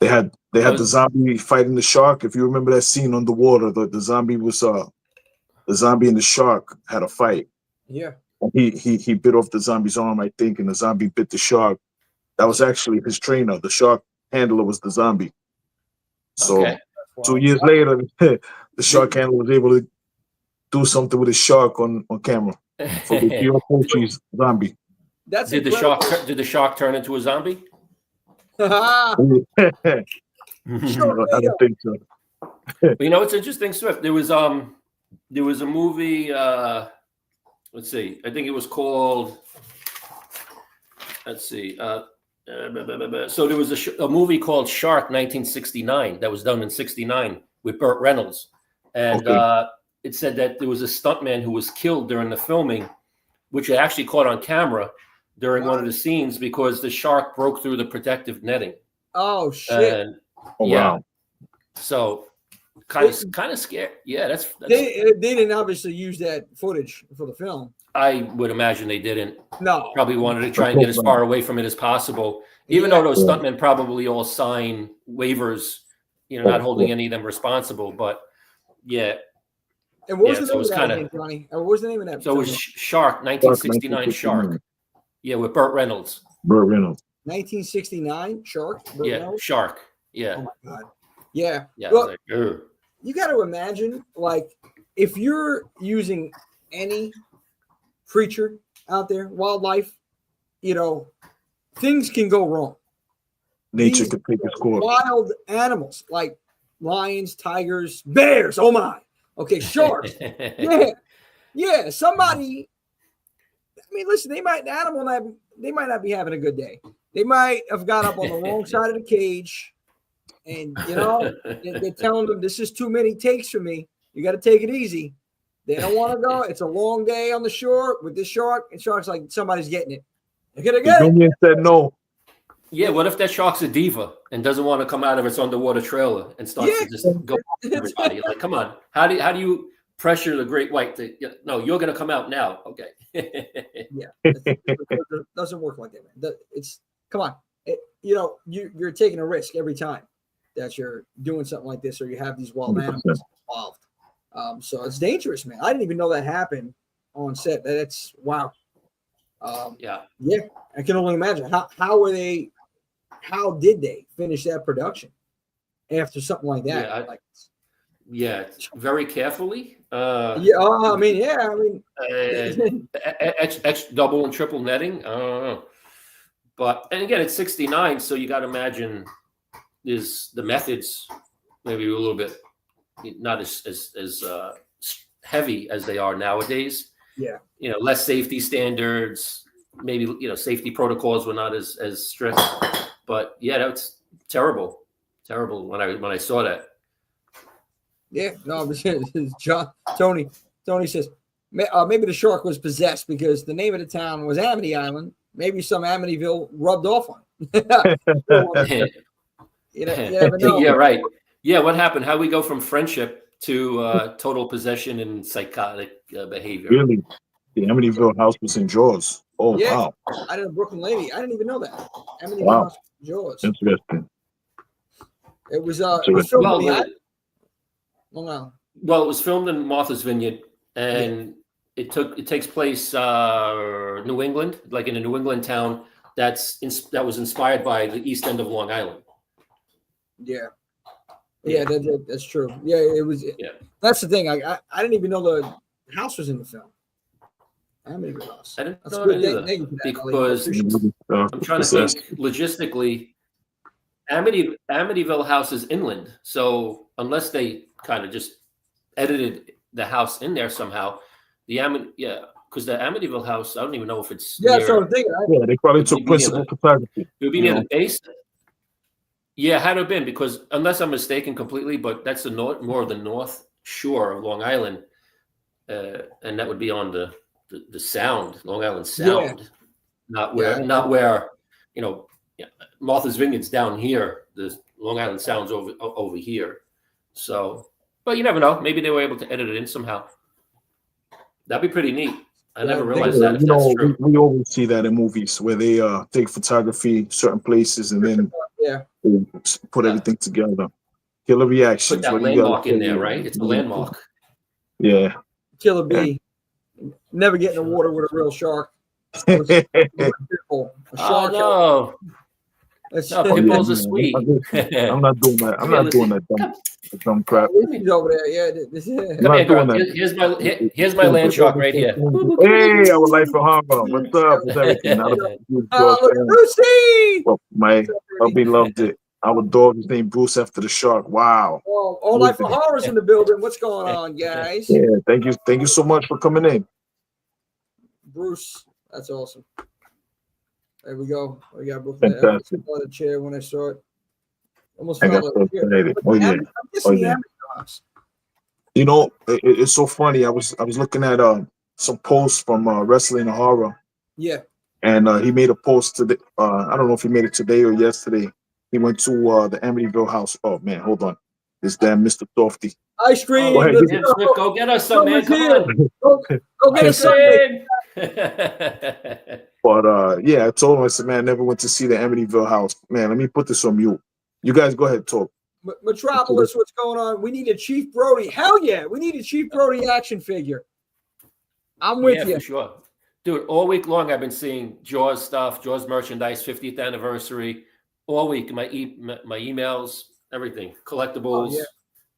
They had the zombie fighting the shark. If you remember that scene underwater, the zombie and the shark had a fight. Yeah. He bit off the zombie's arm, I think, and the zombie bit the shark. That was actually his trainer. The shark handler was the zombie. So 2 years later, the shark handler was able to do something with his shark on camera for the Fulci's zombie. Did the shark turn into a zombie? I don't think so. But it's interesting, Swift. There was a movie. Let's see. I think it was called. Let's see. So there was a movie called Shark 1969 that was done in '69 with Burt Reynolds, and it said that there was a stuntman who was killed during the filming, which I actually caught on camera during one of the scenes because the shark broke through the protective netting. Oh shit! And, wow. So kind of scared. Yeah, that's they didn't obviously use that footage for the film. I would imagine they didn't. No, probably wanted to try and get as far away from it as possible. Even though those stuntmen probably all sign waivers, not holding any of them responsible. But yeah. And what was the name of that again, Johnny? What was the name of that? So it was Shark, 1969 Shark. Yeah, with Burt Reynolds. 1969 Shark. Reynolds? Shark. Yeah. Oh my god. Yeah. Yeah. Well, you got to imagine, like, if you're using any creature out there, wildlife, things can go wrong. Nature could take its course. Wild animals like lions, tigers, bears. Oh my. Okay, sharks. Yeah. Somebody. I mean, listen. They might not be having a good day. They might have got up on the wrong side of the cage, and they're telling them this is too many takes for me. You got to take it easy. They don't want to go. It's a long day on the shore with this shark, and shark's like somebody's getting it. They're gonna get it. Said no. Yeah, what if that shark's a diva and doesn't want to come out of its underwater trailer and starts to just go at everybody? Like, come on, how do you pressure the great white to, no, you're going to come out now. Okay. Yeah, it doesn't work like that, man. It's come on, you're taking a risk every time that you're doing something like this, or you have these wild 100%. animals involved. So it's dangerous, man. I didn't even know that happened on set. That's wow. Yeah. I can only imagine how did they finish that production after something like that? Yeah, very carefully. X double and triple netting. I don't know. But and again, it's 69, so you got to imagine is the methods maybe a little bit not as heavy as they are nowadays. Yeah, less safety standards. Maybe safety protocols were not as strict. But yeah, that's terrible when I saw that. Yeah, no, John Tony says maybe the shark was possessed because the name of the town was Amity Island. Maybe some Amityville rubbed off on him. You never know. Yeah, right. Yeah, what happened? How we go from friendship to total possession and psychotic behavior? Really, the Amityville house was in Jaws. Oh yeah. wow! I didn't Brooklyn Lady. I didn't even know that. Amityville Wow. house was in Jaws. Interesting. It was filmed in Long Island. Well, it was filmed in Martha's Vineyard, and it takes place New England, like in a New England town that was inspired by the East End of Long Island. Yeah, that's true. Yeah, it was. Yeah, that's the thing. I didn't even know the house was in the film. Amityville house. I didn't That's know good. that either, because I'm trying to think logistically. Amityville house is inland, so unless they kind of just edited the house in there somehow, because the Amityville house, I don't even know if it's so I'm thinking. Yeah, they probably took principal photography. It would be near the base. Yeah, had it been, because unless I'm mistaken completely, but that's more of the north shore of Long Island, and that would be on the Sound, Long Island Sound, not where Martha's Vineyard's down here. The Long Island Sound's over here. So, but you never know. Maybe they were able to edit it in somehow. That'd be pretty neat. I never realized that. If that's true. We always see that in movies where they take photography certain places and then they put everything together. Killer reactions. Put that landmark in there, right? It's a landmark. Yeah. Killer B. Never get in the water with a real shark. A shark. No. Pit bulls are sweet. I'm not doing that. I'm not doing that dumb crap. He's over there. Yeah. Come here, girl. Here's my land shark right here. Hey, our life for Hong Kong. What's up? What's everything? Look at Brucey. Well, my hubby loved it. Our dog is named Bruce after the shark. Wow. Oh, all life for horrors in the building. What's going on, guys? Yeah, thank you so much for coming in. Bruce, that's awesome. There we go. We got Brooklyn. The chair when I saw it. Almost fell out of here. Oh yeah. It's so funny. I was looking at some posts from Wrestling and Horror. Yeah. And he made a post today. I don't know if he made it today or yesterday. He went to the Amityville house. Oh man, hold on. This damn Mr. Softy. Ice cream. Go get us some, man. Come on. Go get us some. But I told him, I said, man, I never went to see the Amityville house. Man, let me put this on mute. You guys go ahead, talk. Metropolis, what's going on? We need a Chief Brody. Hell yeah, we need a Chief Brody action figure. I'm with you. For sure. Dude, all week long I've been seeing Jaws stuff, Jaws merchandise, 50th anniversary. All week, my emails, everything, collectibles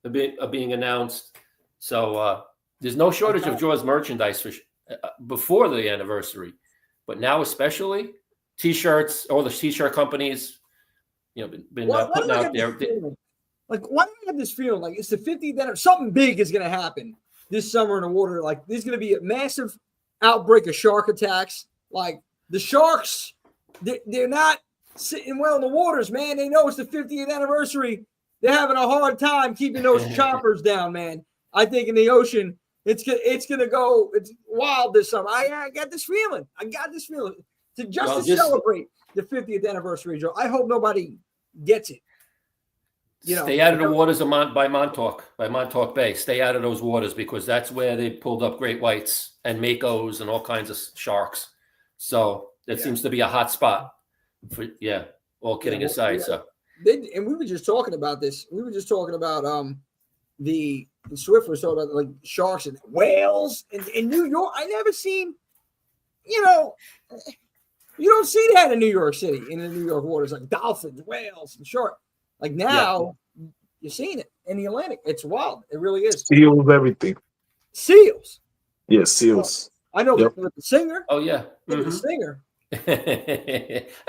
are being announced. So there's no shortage of Jaws merchandise before the anniversary, but now especially T-shirts. All the T-shirt companies, been putting out there. Like, why do I have this feeling? Like it's the 50th anniversary. Something big is going to happen this summer in the water. Like there's going to be a massive outbreak of shark attacks. Like the sharks, they're not sitting well in the waters, man. They know it's the 50th anniversary. They're having a hard time keeping those choppers down, man. I think in the ocean, it's gonna go. It's wild this summer. I got this feeling. To celebrate the 50th anniversary, Joe. I hope nobody gets it. Stay out of the waters of by Montauk Bay. Stay out of those waters because that's where they pulled up great whites and makos and all kinds of sharks. So that seems to be a hot spot. For all kidding aside. So and we were just talking about this. We were just talking about the Swift was talking about like sharks and whales in New York. I never seen, you don't see that in New York City, in the New York waters, like dolphins, whales, and sharks. Like now, you're seeing it in the Atlantic. It's wild. It really is. Seals, everything. Seals. Yeah, seals. I know with the singer. Oh yeah, The singer.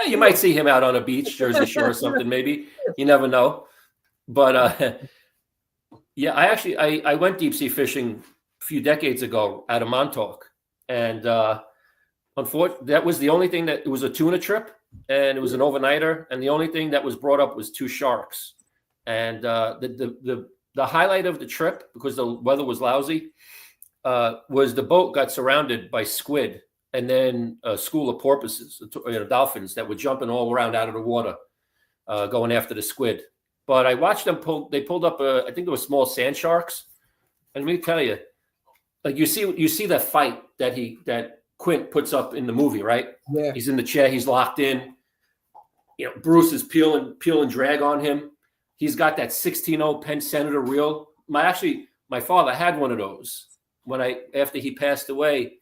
You might see him out on a beach, Jersey Shore or something. Maybe you never know. But I went deep sea fishing a few decades ago out of Montauk, and unfortunately, that was the only thing it was a tuna trip, and it was an overnighter, and the only thing that was brought up was 2 sharks, and the highlight of the trip, because the weather was lousy, was the boat got surrounded by squid, and then a school of porpoises, dolphins that were jumping all around out of the water, going after the squid. But I watched them they pulled up I think there were small sand sharks, and let me tell you, like you see that fight that Quint puts up in the movie, right? Yeah. He's in the chair, he's locked in. Bruce is peel and drag on him. He's got that 16-0 Penn Senator reel. My father had one of those after he passed away,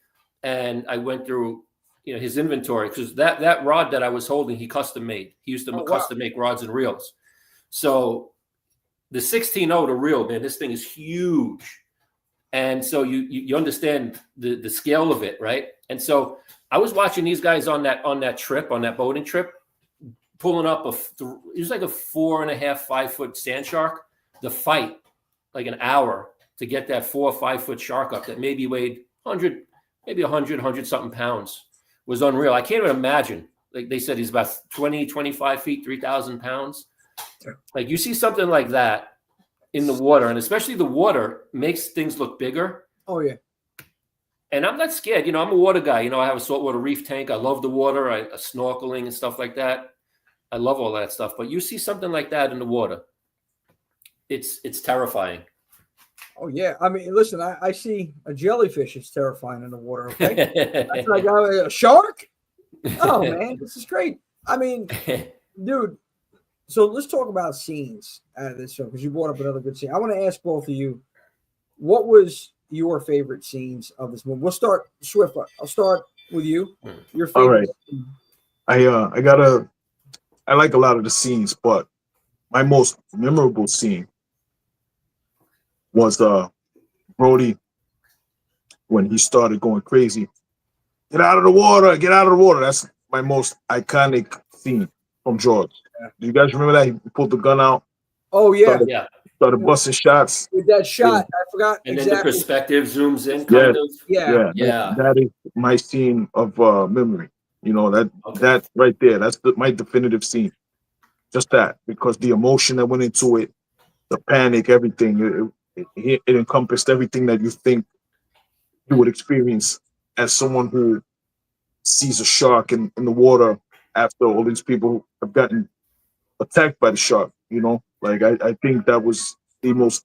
and I went through his inventory, because that rod that I was holding, he custom made. He used to custom make rods and reels. So the 16-0 to reel, man, this thing is huge. And so you understand the scale of it, right? And so I was watching these guys on that boating trip, pulling up it was like a 4.5, 5 foot sand shark. The fight, like an hour to get that 4 or 5 foot shark up that maybe weighed 100 something pounds, was unreal. I can't even imagine. Like they said, he's about 20, 25 feet, 3,000 pounds. Like you see something like that in the water, and especially the water makes things look bigger. Oh yeah. And I'm not scared. I'm a water guy. I have a saltwater reef tank. I love the water. I snorkeling and stuff like that. I love all that stuff. But you see something like that in the water, it's terrifying. Oh yeah. I mean, listen, I see a jellyfish. It's terrifying in the water. Okay. That's like a shark. Oh man, this is great. I mean, dude. So let's talk about scenes out of this show, because you brought up another good scene. I want to ask both of you, what was your favorite scenes of this movie? We'll start Swift. I'll start with you. Your favorite. All right. Scene. I like a lot of the scenes, but my most memorable scene was Brody, when he started going crazy. Get out of the water! Get out of the water! That's my most iconic scene from Jaws. Do you guys remember that? He pulled the gun out. Oh yeah, started busting shots. With that shot, I forgot. And exactly. then the perspective zooms in, kind of. Yeah. That is my scene of memory. That right there. That's my definitive scene. Just that, because the emotion that went into it, the panic, everything. It encompassed everything that you think you would experience as someone who sees a shark in the water after all these people have gotten attacked by the shark. I think that was the most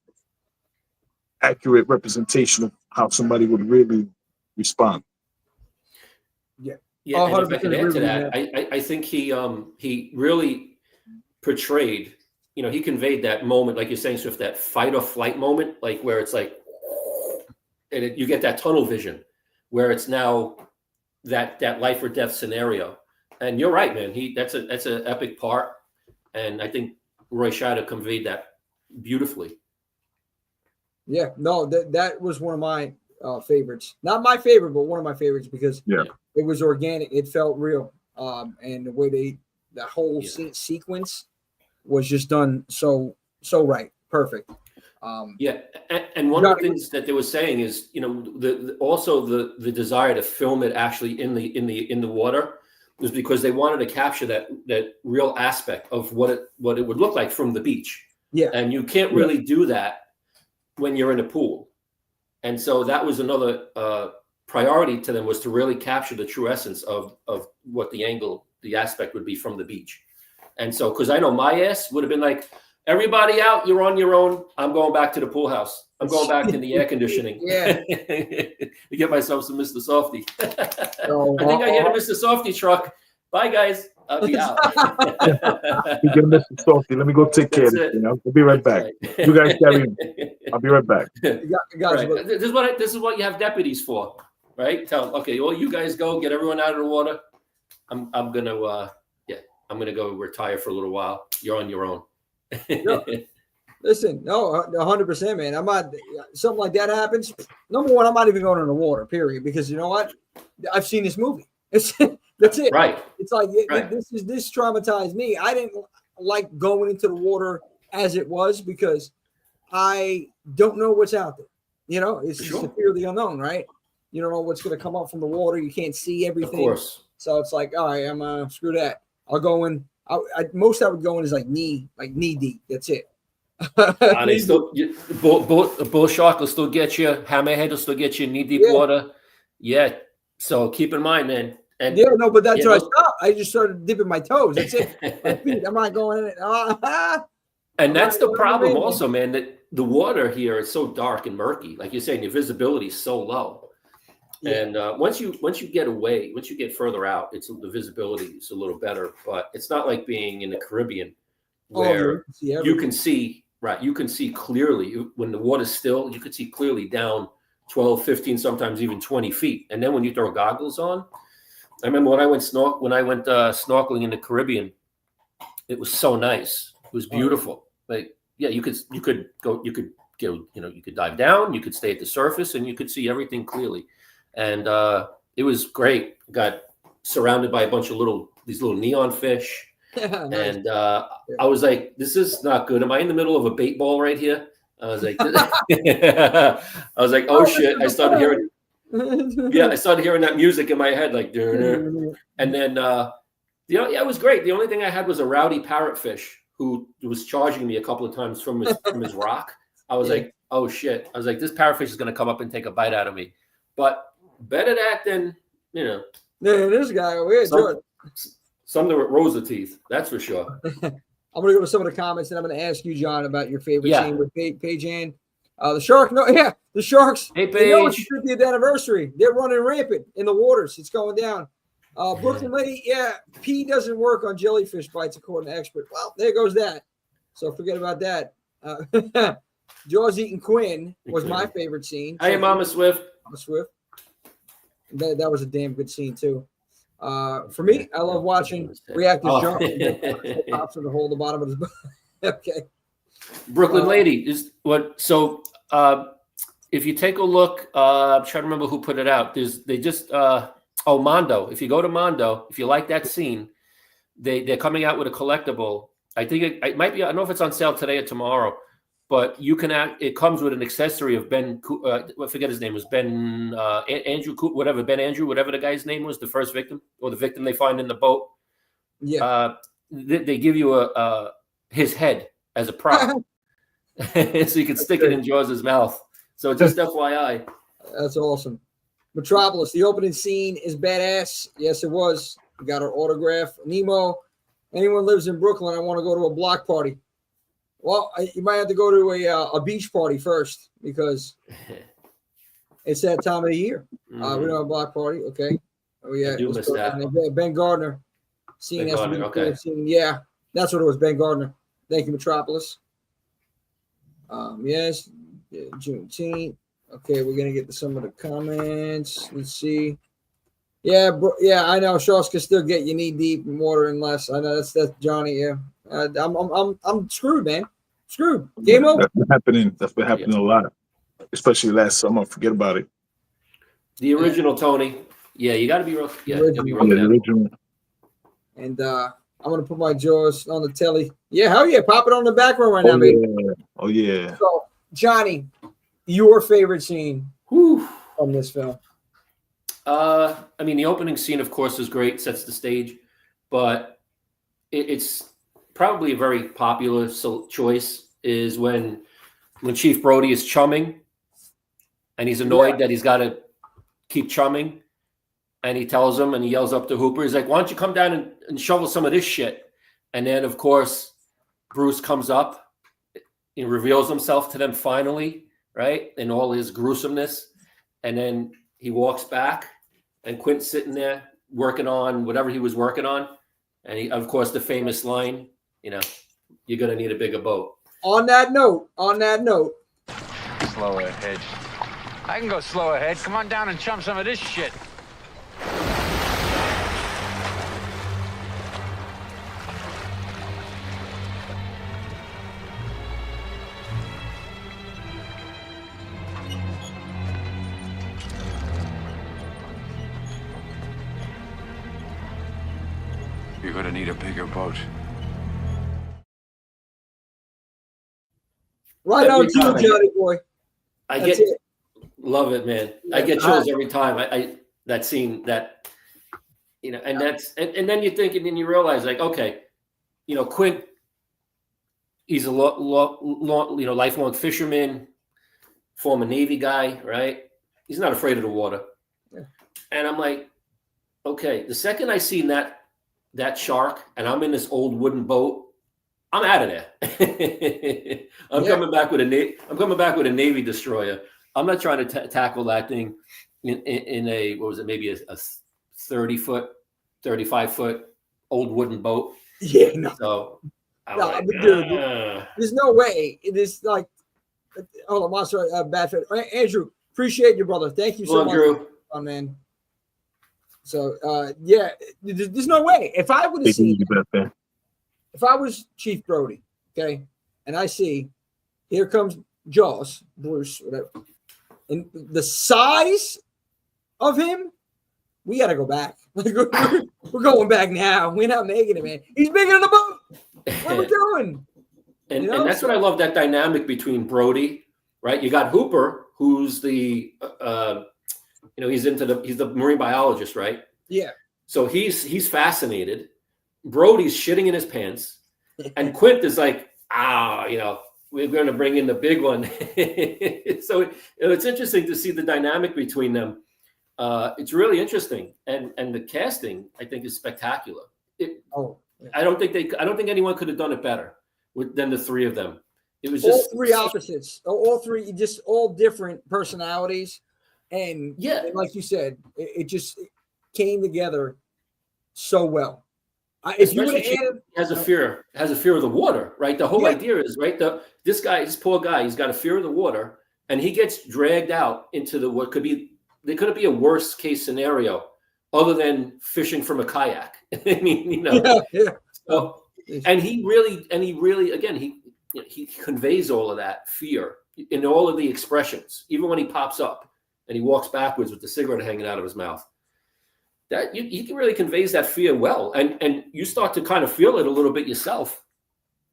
accurate representation of how somebody would really respond. Yeah, and if I can add to that, I think he really portrayed, he conveyed that moment, like you're saying, Swift, that fight or flight moment, like where it's like, and you get that tunnel vision, where it's now that life or death scenario. And you're right, man. That's an epic part, and I think Roy Scheider conveyed that beautifully. Yeah, no, that was one of my favorites. Not my favorite, but one of my favorites, because it was organic. It felt real, and the way the whole sequence was just done so right, perfect. And one of the things that they were saying is, also the desire to film it actually in the water was because they wanted to capture that real aspect of what it would look like from the beach. Yeah, and you can't really do that when you're in a pool, and so that was another priority to them, was to really capture the true essence of what the aspect would be from the beach. And so, because I know my ass would have been like, everybody out. You're on your own. I'm going back to the pool house. I'm going back in the air conditioning. Yeah. To get myself some Mr. Softy. Oh, I think I hear the Mr. Softy truck. Bye, guys. I'll be out. You get Mr. Softy. Let me go take care of That's this thing. I'll be right back. Right. You guys carry on. I'll be right back. Guys, Right. This is what you have deputies for, right? Tell them, okay, well, you guys go get everyone out of the water. I'm gonna go retire for a little while. You're on your own. Yeah. Listen, no, 100%, man. I'm not. Something like that happens. Number one, I'm not even going in the water. Period. Because you know what? I've seen this movie. That's it. Right. It's like Right. this traumatized me. I didn't like going into the water as it was because I don't know what's out there. You know, it's just the fear of the unknown, right? You don't know what's going to come up from the water. You can't see everything. Of course. So it's like, all right, I'm screw that. I'll go in. Most I would go in is like knee deep. That's it. They still, bull shark will still get you. Hammerhead will still get you. Knee deep water. Yeah. So keep in mind, man. And yeah, no, but that's where I stopped. I just started dipping my toes. That's it. My feet. I'm not going in it. And that's the problem also, man, that the water here is so dark and murky. Like you're saying, your visibility is so low. Yeah. And once you get away, once you get further out, the visibility is a little better. But it's not like being in the Caribbean where you can see, right, you can see clearly. When the water's still, you can see clearly down 12, 15, sometimes even 20 feet. And then when you throw goggles on, I remember when I went snorkeling in the Caribbean, it was so nice. It was beautiful. Like, yeah, you could dive down, you could stay at the surface, and you could see everything clearly. And it was great. Got surrounded by a bunch of these little neon fish. Nice. And I was like, this is not good. Am I in the middle of a bait ball right here? I was like, oh shit. I started hearing that music in my head, like, and then it was great. The only thing I had was a rowdy parrotfish who was charging me a couple of times from his rock. I was like, oh shit. I was like, this parrotfish is going to come up and take a bite out of me. But better that than, Yeah, this guy over here. Something with rows of teeth. That's for sure. I'm going to go to some of the comments, and I'm going to ask you, John, about your favorite scene with Paige Ann. The shark. The sharks. Hey, Paige. They know it's the 50th anniversary. They're running rampant in the waters. It's going down. Brooklyn Lady, pee doesn't work on jellyfish bites, according to expert. Well, there goes that. So forget about that. Jaws eating Quinn was my favorite scene. Hey, Mama Swift. Mama Swift. That was a damn good scene too. For me, I love watching reactors jump. Pops in the hole at the bottom of his butt. Okay. Brooklyn Lady is what? So if you take a look, I'm trying to remember who put it out. Mondo. If you go to Mondo, if you like that scene, they're coming out with a collectible. I think it might be. I don't know if it's on sale today or tomorrow, but you can it comes with an accessory of Ben. I forget his name was Ben Andrew, whatever Ben Andrew, whatever the guy's name was, the first victim or the victim they find in the boat. Yeah. They give you his head as a prop, so you can stick it in Jaws' mouth. So just FYI. That's awesome. Metropolis, the opening scene is badass. Yes, it was. We got our autograph. Nemo, anyone lives in Brooklyn, I want to go to a block party. Well, you might have to go to a beach party first because it's that time of the year. We don't have a block party. Okay. Oh, yeah. I do miss that. Ben Gardner. Scene has to be the scene. Yeah, that's what it was, Ben Gardner. Thank you, Metropolis. Yes, Juneteenth. Okay, we're gonna get to some of the comments. Let's see. Yeah, I know. Sharks can still get you knee deep in water unless I know that's Johnny. Yeah, I'm screwed, man. Screwed. Game over. That's been happening. That's been happening a lot, especially last summer. Forget about it. The original Tony. Yeah, you got to be real. Yeah, the original. And I'm gonna put my Jaws on the telly. Yeah, hell yeah, pop it on the background right now, baby. Oh yeah. So, Johnny, your favorite scene from this film? I mean, the opening scene, of course, is great, sets the stage, but it's probably a very popular choice is when Chief Brody is chumming and he's annoyed that he's got to keep chumming, and he tells him and he yells up to Hooper, he's like, why don't you come down and shovel some of this shit? And then, of course, Bruce comes up he reveals himself to them finally, right? In all his gruesomeness. And then he walks back and Quint's sitting there working on whatever he was working on. And he, of course, the famous line, you know, you're going to need a bigger boat. On that note, Slow ahead. I can go slow ahead. Come on down and chum some of this shit. You're gonna need a bigger boat. right Every on cue, time Johnny boy. I That's get it. love it, man. I get chills every time. I that scene that, you know, and that's and then you think and then you realize like, okay, you know, Quint, he's a lifelong fisherman, former Navy guy, right? He's not afraid of the water. Yeah. And I'm like, okay, the second I seen that shark and I'm in this old wooden boat, I'm out of there. I'm coming back with a Navy destroyer. I'm not trying to tackle that thing in a, what was it, maybe a 30-foot, 35-foot old wooden boat. Yeah, no. So No, but dude, there's no way. It is like, hold on, Monster, bad fit. Andrew, appreciate you, brother. Thank you so much, Drew. oh, man. So, yeah, there's no way. If I would have seen, if I was Chief Brody, okay, and I see, here comes Jaws, Bruce, whatever, and the size of him, we got to go back. Like, we're going back now. We're not making it, man. He's bigger than the boat. What are we doing? And, You know? and that's what I love, that dynamic between Brody, right? You got Hooper, who's the, he's the marine biologist, right? Yeah. So he's fascinated. Brody's shitting in his pants. And Quint is like, we're going to bring in the big one. So it's interesting to see the dynamic between them. It's really interesting. And the casting, I think, is spectacular. I don't think anyone could have done it better than the three of them. It was just all three opposites, all three, just all different personalities. And yeah, and like you said, it just came together so well. If you would have added, has a fear of the water, right? The whole idea is, right, this poor guy, he's got a fear of the water, and he gets dragged out into what could be a worst case scenario other than fishing from a kayak. I mean, So, and he really, again, he conveys all of that fear in all of the expressions, even when he pops up and he walks backwards with the cigarette hanging out of his mouth. That he really conveys that fear well, and you start to kind of feel it a little bit yourself.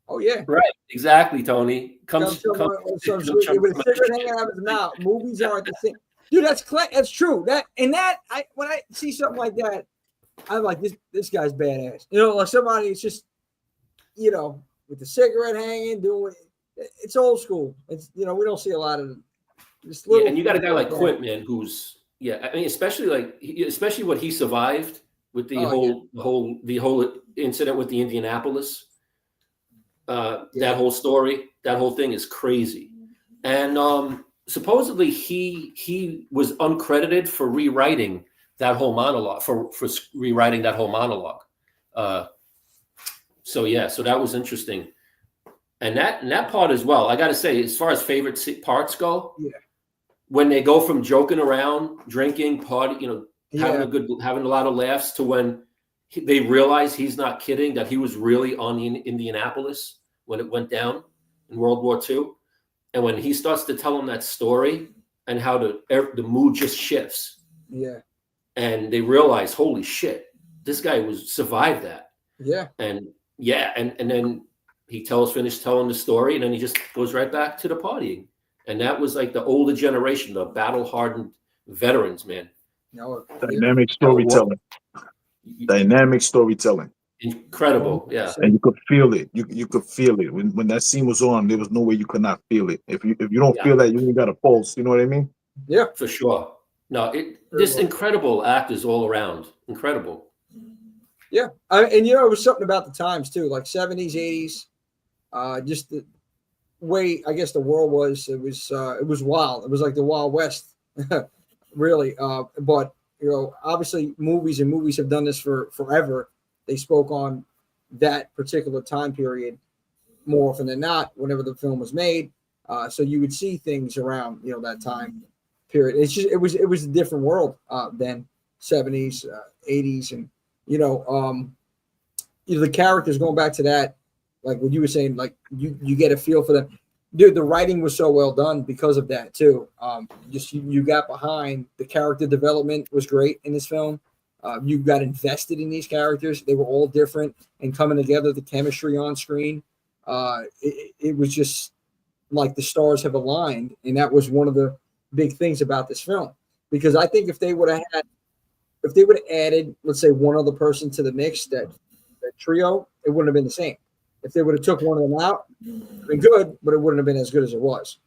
Oh yeah, right, exactly, Tony. Comes with a cigarette hanging out of his mouth. Movies aren't the same, dude. That's true. When I see something like that, I'm like, this guy's badass. Like somebody, it's just, with the cigarette hanging, doing it's old school. It's we don't see a lot of this. And you got a guy like Quint, man, who's especially what he survived with the whole incident with the Indianapolis. That whole story, that whole thing is crazy. And supposedly he was uncredited for rewriting that whole monologue, for rewriting that whole monologue. So that was interesting. And that part as well, I got to say, as far as favorite parts go, when they go from joking around, drinking, party, having a lot of laughs, to when they realize he's not kidding, that he was really on the Indianapolis when it went down in World War II. And when he starts to tell them that story and how the mood just shifts. Yeah. And they realize, holy shit, this guy survived that. Yeah. And then he finished telling the story, and then he just goes right back to the partying. And that was like the older generation, the battle-hardened veterans, man. Dynamic storytelling. Dynamic storytelling. Incredible, yeah. And you could feel it. You could feel it when that scene was on. There was no way you could not feel it. If you don't feel that, you ain't got a pulse. You know what I mean? Yeah, for sure. No, just incredible actors all around. Incredible. Yeah, and it was something about the times too, like 70s, 80s. way I guess the world was, it was wild. It was like the Wild West, really. But obviously movies have done this for forever. They spoke on that particular time period more often than not whenever the film was made. So you would see things around that time period. It was a different world then, 70s, 80s, and the characters, going back to that, like what you were saying, like you get a feel for them. Dude, the writing was so well done because of that too. You got behind the character development was great in this film. You got invested in these characters. They were all different and coming together. The chemistry on screen, it was just like the stars have aligned, and that was one of the big things about this film. Because I think if they would have added, let's say, one other person to the mix, that trio, it wouldn't have been the same. If they would have took one of them out, it'd been good, but it wouldn't have been as good as it was.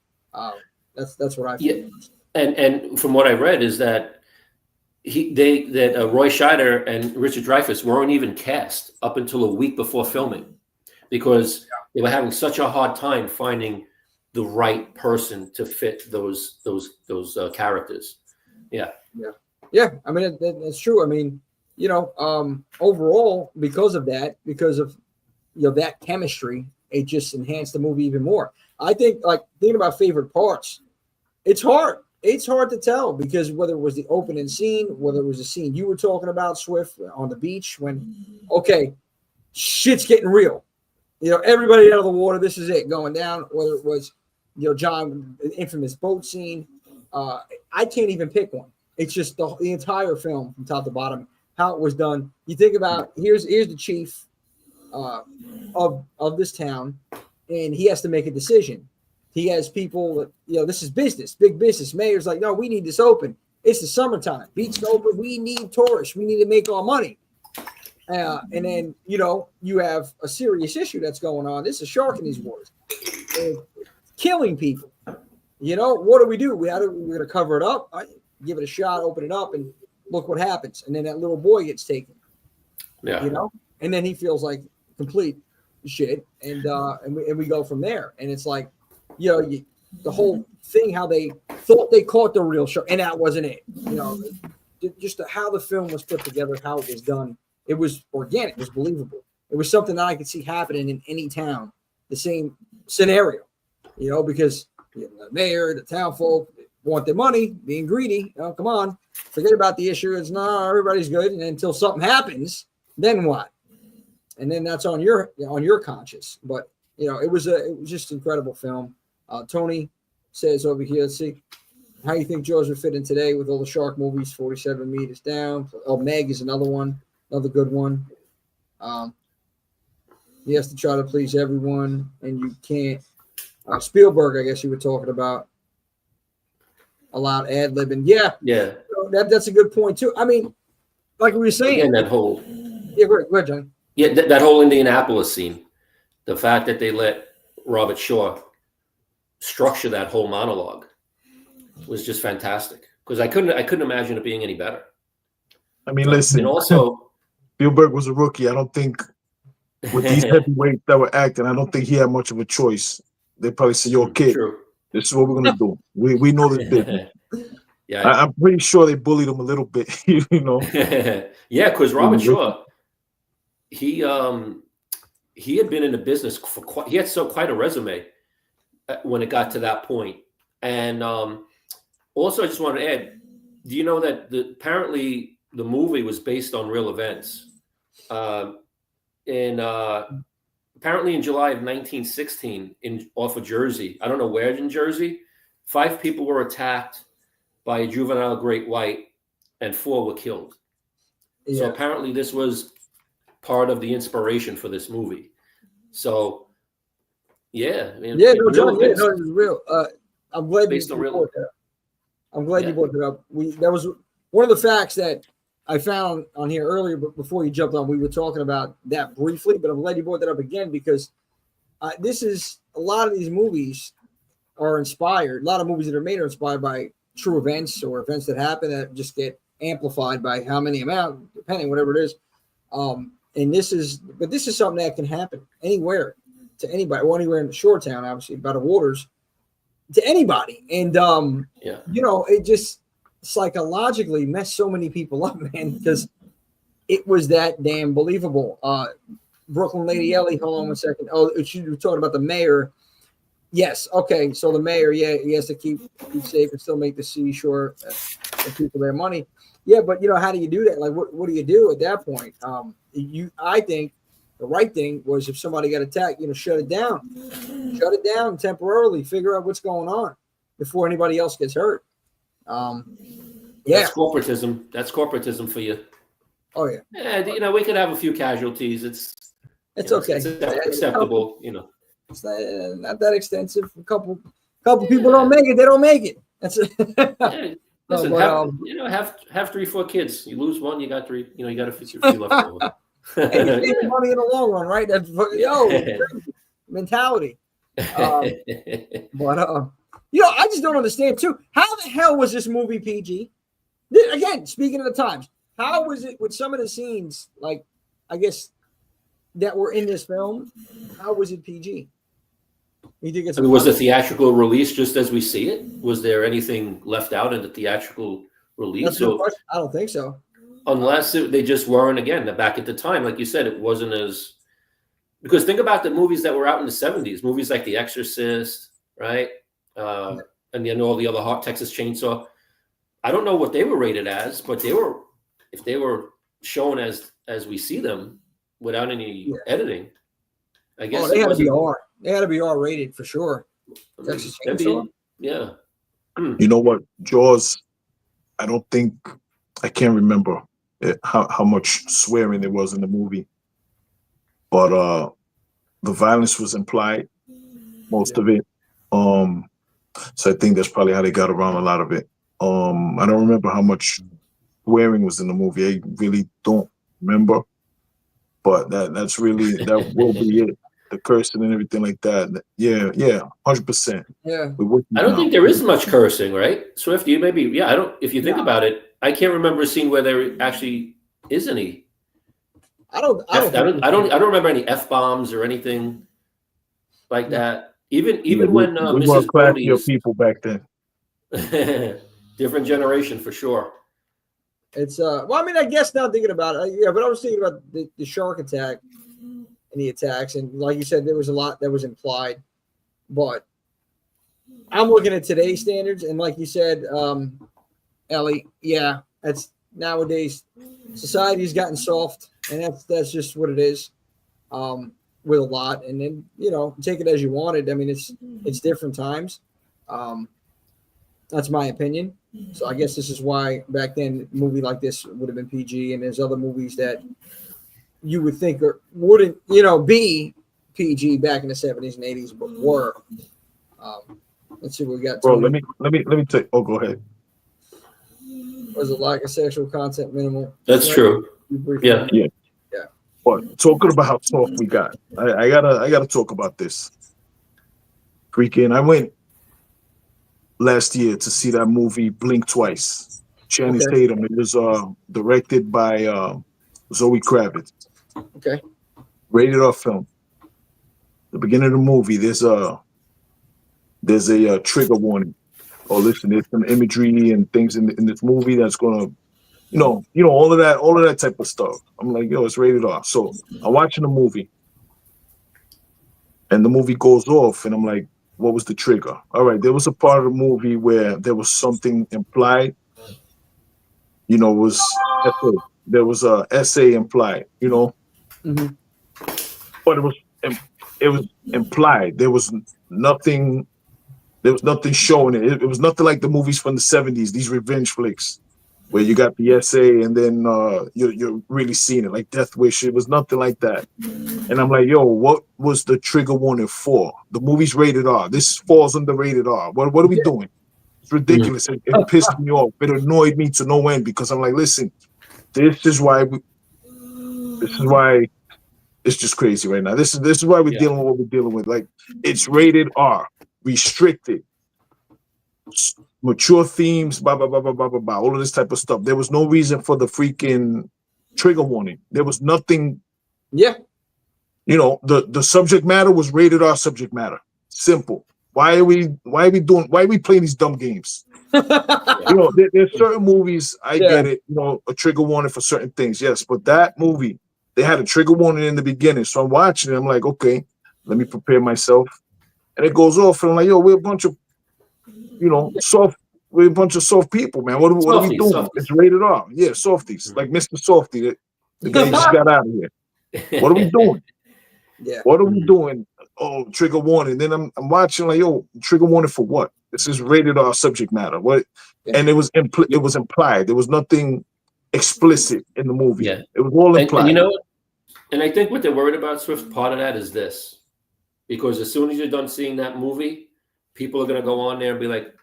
That's what I feel. Yeah, and from what I read is that Roy Scheider and Richard Dreyfuss weren't even cast up until a week before filming, because they were having such a hard time finding the right person to fit those characters. Yeah. I mean, that's true. I mean, overall, because of that chemistry, it just enhanced the movie even more. I think, like, thinking about favorite parts, it's hard. It's hard to tell, because whether it was the opening scene, whether it was the scene you were talking about, Swift, on the beach, when, okay, shit's getting real. Everybody out of the water, this is it, going down. Whether it was, John, the infamous boat scene. I can't even pick one. It's just the entire film from top to bottom, how it was done. You think about, here's the chief of this town, and he has to make a decision. He has people, this is business, big business. Mayor's like, no, we need this open. It's the summertime. Beach open. We need tourists. We need to make our money. And then, you have a serious issue that's going on. There's a shark in these waters. Killing people. What do? We're going to cover it up, give it a shot, open it up, and look what happens. And then that little boy gets taken. Yeah. And then he feels like complete shit. And we go from there. And it's like, the whole thing, how they thought they caught the real shark, and that wasn't it. Just how the film was put together, how it was done. It was organic. It was believable. It was something that I could see happening in any town. The same scenario, because the mayor, the town folk want their money, being greedy. Come on, forget about the issue. It's not everybody's good, and until something happens, then what? And then that's on your conscience. But it was just an incredible film. Tony says over here, let's see, how you think Jaws would fit in today with all the shark movies? 47 meters down. Oh, Meg is another one, another good one. He has to try to please everyone, and you can't. Spielberg, I guess you were talking about, allowed ad-libbing. Yeah. That's a good point too. I mean, like we were saying, and that whole go ahead, John. Yeah, that whole Indianapolis scene, the fact that they let Robert Shaw structure that whole monologue was just fantastic, because I couldn't imagine it being any better. I mean, listen, and also Spielberg was a rookie. I don't think with these heavyweights that were acting, I don't think he had much of a choice. They probably said, "Yo, kid, this is what we're gonna do. We know this business." Yeah, I'm pretty sure they bullied him a little bit. Yeah, because Robert Shaw, he had been in the business for quite a resume when it got to that point. And also, I just wanted to add, do you know that apparently the movie was based on real events? Apparently in July of 1916 off of Jersey, I don't know where in Jersey, 5 people were attacked by a juvenile great white, and 4 were killed. Yeah. So apparently this was part of the inspiration for this movie. So, yeah. I mean, no, John, it was real. I'm glad you brought that up. I'm glad you brought that up. That was one of the facts that I found on here earlier, but before you jumped on, we were talking about that briefly, but I'm glad you brought that up again, because this is a lot of these movies are inspired. A lot of movies that are made are inspired by true events or events that happen that just get amplified by how many amount, depending, whatever it is. And this is something that can happen anywhere. to anybody, or anywhere in Shoretown, obviously, by the waters, to anybody. And, you know, it just psychologically messed so many people up, man, because it was that damn believable. Brooklyn Lady Ellie, hold on one second. Oh, you were talking about the mayor. Yes. Okay. So the mayor, yeah, he has to keep safe and still make the seashore and people their money. Yeah, but you know, how do you do that? Like, what do you do at that point? I think the right thing was, if somebody got attacked, you know, shut it down temporarily, figure out what's going on before anybody else gets hurt. Yeah, that's corporatism. That's corporatism for you. Oh yeah. Yeah, you know, we could have a few casualties. It's okay. It's acceptable. You know, it's not that extensive. A couple people don't make it. They don't make it. That's it. Yeah. Listen, have 3-4 kids. You lose one, you got 3. You know, you got a few left over. And you save money in the long run, right? That's mentality. But you know, I just don't understand too. How the hell was this movie PG? Again, speaking of the times, how was it with some of the scenes, like, I guess, that were in this film? How was it PG? You think it's was the theatrical release just as we see it? Was there anything left out in the theatrical release? I don't think so. Unless they just weren't, again, back at the time, like you said, it wasn't as, because think about the movies that were out in the 70s, movies like The Exorcist, right? And then all the other Texas Chainsaw. I don't know what they were rated as, but if they were shown as we see them without any editing, I guess they had to be R. They had to be R rated for sure. Texas Chainsaw? Yeah. You know what, Jaws? I can't remember how much swearing there was in the movie, but the violence was implied, most of it. So I think that's probably how they got around a lot of it. I don't remember how much swearing was in the movie. I really don't remember, but that will be it. The cursing and everything like that. Yeah, 100%. Yeah. I don't think there is much cursing, right? Swift, you maybe, yeah, I don't, if you think about it, I can't remember a scene where there actually is any. I don't remember any F-bombs or anything like that. Even when Mrs. Brody's people back then. Different generation for sure. It's well, I mean, I guess now thinking about it, but I was thinking about the shark attack and the attacks, and like you said, there was a lot that was implied, but I'm looking at today's standards, and like you said, Ellie, yeah, that's nowadays society's gotten soft, and that's just what it is, with a lot, and then, you know, take it as you want it. I mean, it's different times. That's my opinion. So I guess this is why back then a movie like this would have been PG, and there's other movies that you would think wouldn't, you know, be PG back in the 70s and 80s, but were. Let's see what we got. Bro, let me take. Oh, go ahead. Was it lack of sexual content minimal? That's true. Yeah. But talking about how soft we got, I gotta talk about this. Freaking, I went last year to see that movie Blink Twice. Channing Tatum. It was directed by Zoe Kravitz. Okay. Rated R film. The beginning of the movie, there's a trigger warning. Oh, listen, there's some imagery and things in this movie that's gonna, you know, all of that type of stuff. I'm like, yo, it's rated R. So I'm watching the movie, and the movie goes off, and I'm like, what was the trigger? All right, there was a part of the movie where there was something implied. You know, there was a essay implied. You know, but it was implied. There was nothing showing it. It was nothing like the movies from the 70s, these revenge flicks, where you got the essay and then you're really seeing it, like Death Wish. It was nothing like that. And I'm like, yo, what was the trigger warning for? The movie's rated R. This falls under rated R. What are we doing? It's ridiculous. It pissed me off. It annoyed me to no end, because I'm like, listen, this is why it's just crazy right now. This is why we're dealing with what we're dealing with. Like, it's rated R, restricted, mature themes, blah blah blah blah blah blah blah, all of this type of stuff. There was no reason for the freaking trigger warning. There was nothing. Yeah. You know, the subject matter was rated R subject matter. Simple. Why are we playing these dumb games? You know, there's certain movies, I get it, you know, a trigger warning for certain things, yes. But that movie, they had a trigger warning in the beginning. So I'm watching it, I'm like, okay, let me prepare myself. And it goes off, and I'm like, yo, we're a bunch of, you know, we're a bunch of soft people, man. What are we doing? Softies. It's rated R. Yeah, softies. Like Mr. Softy, the guy just got out of here. What are we doing? Yeah. What are we doing? Oh, trigger warning. Then I'm watching like, yo, trigger warning for what? This is rated R subject matter. What? And it was implied. There was nothing explicit in the movie. Yeah. It was all implied. And you know, and I think what they're worried about, Swift, part of that is this. Because as soon as you're done seeing that movie, people are going to go on there and be like,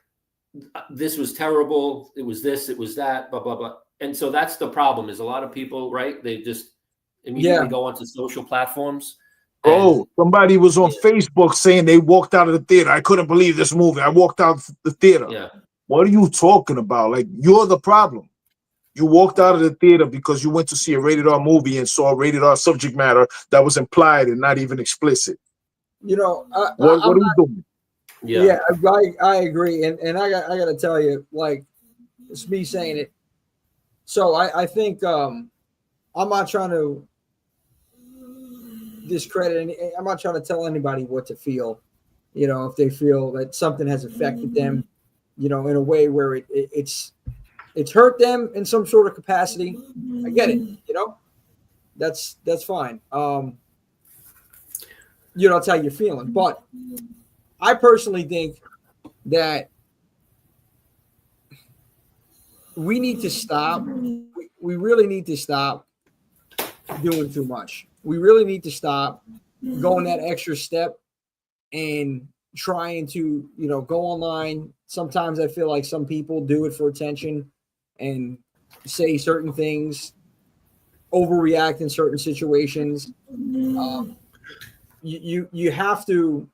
this was terrible. It was this, it was that, blah, blah, blah. And so that's the problem is a lot of people, right? They just immediately go onto social platforms. Oh, somebody was on Facebook saying they walked out of the theater. I couldn't believe this movie. I walked out of the theater. Yeah. What are you talking about? Like, you're the problem. You walked out of the theater because you went to see a rated R movie and saw rated R subject matter that was implied and not even explicit. You know, what are we doing? Yeah, I agree, and I got to tell you, like, it's me saying it. So I think I'm not trying to discredit any. I'm not trying to tell anybody what to feel. You know, if they feel that something has affected them, you know, in a way where it's hurt them in some sort of capacity. I get it. You know, that's fine. You know, that's how you're feeling, but I personally think that we need to stop. We really need to stop doing too much. We really need to stop going that extra step and trying to, you know, go online. Sometimes I feel like some people do it for attention and say certain things, overreact in certain situations. You have to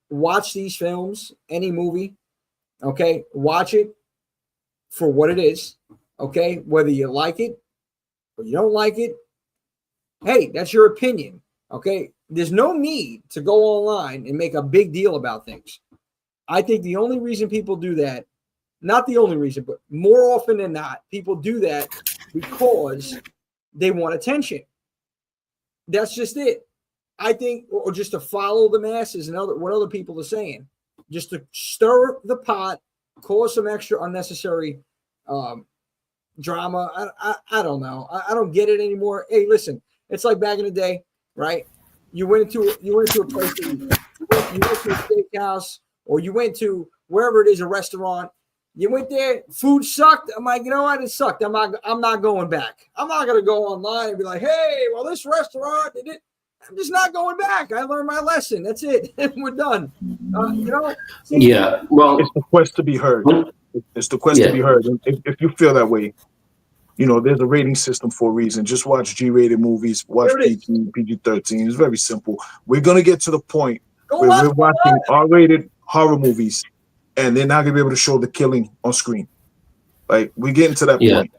watch these films, any movie, okay? Watch it for what it is, okay? Whether you like it or you don't like it, hey, that's your opinion, okay? There's no need to go online and make a big deal about things. I think the only reason people do that, not the only reason, but more often than not, people do that because they want attention. That's just it. I think, or just to follow the masses and what other people are saying, just to stir the pot, cause some extra unnecessary drama. I don't know. I don't get it anymore. Hey, listen, it's like back in the day, right? You went into a place, you went to a steakhouse, or you went to wherever it is, a restaurant. You went there, food sucked. I'm like, you know what? It sucked. I'm not going back. I'm not gonna go online and be like, hey, well, this restaurant did it. I'm just not going back. I learned my lesson. That's it. We're done. You know? Yeah. Well, it's the quest to be heard. It's the quest to be heard. And if you feel that way, you know, there's a rating system for a reason. Just watch G-rated movies. Watch PG-13. It's very simple. We're going to get to the point where we're watching R-rated horror movies, and they're not going to be able to show the killing on screen. Like, we're getting to that point.